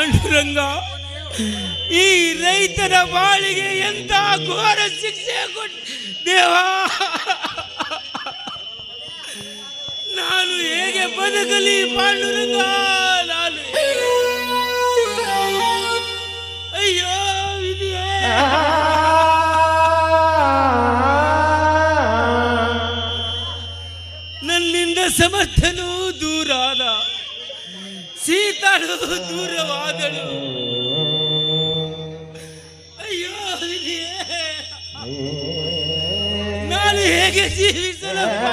ಪಾಂಡುರಂಗ, ಈ ರೈತರ ಬಾಳಿಗೆ ಎಂತ ಘೋರ ಶಿಕ್ಷೆ ಕೊಟ್ಟ ದೇವಾ. ನಾನು ಹೇಗೆ ಬದುಕಲಿ ಪಾಂಡುರಂಗ? ನಾನು ಅಯ್ಯೋ ವಿಧಿಯೇ. ನನ್ನಿಂದ ಸಮರ್ಥನು ದೂರಾದ, ಸೀತಾಳು ದೂರವಾದಳು. ಅಯ್ಯೋ ವಿಧಿಯೇ, ನಾನು ಹೇಗೆ ಜೀವಿಸಲಪ್ಪ?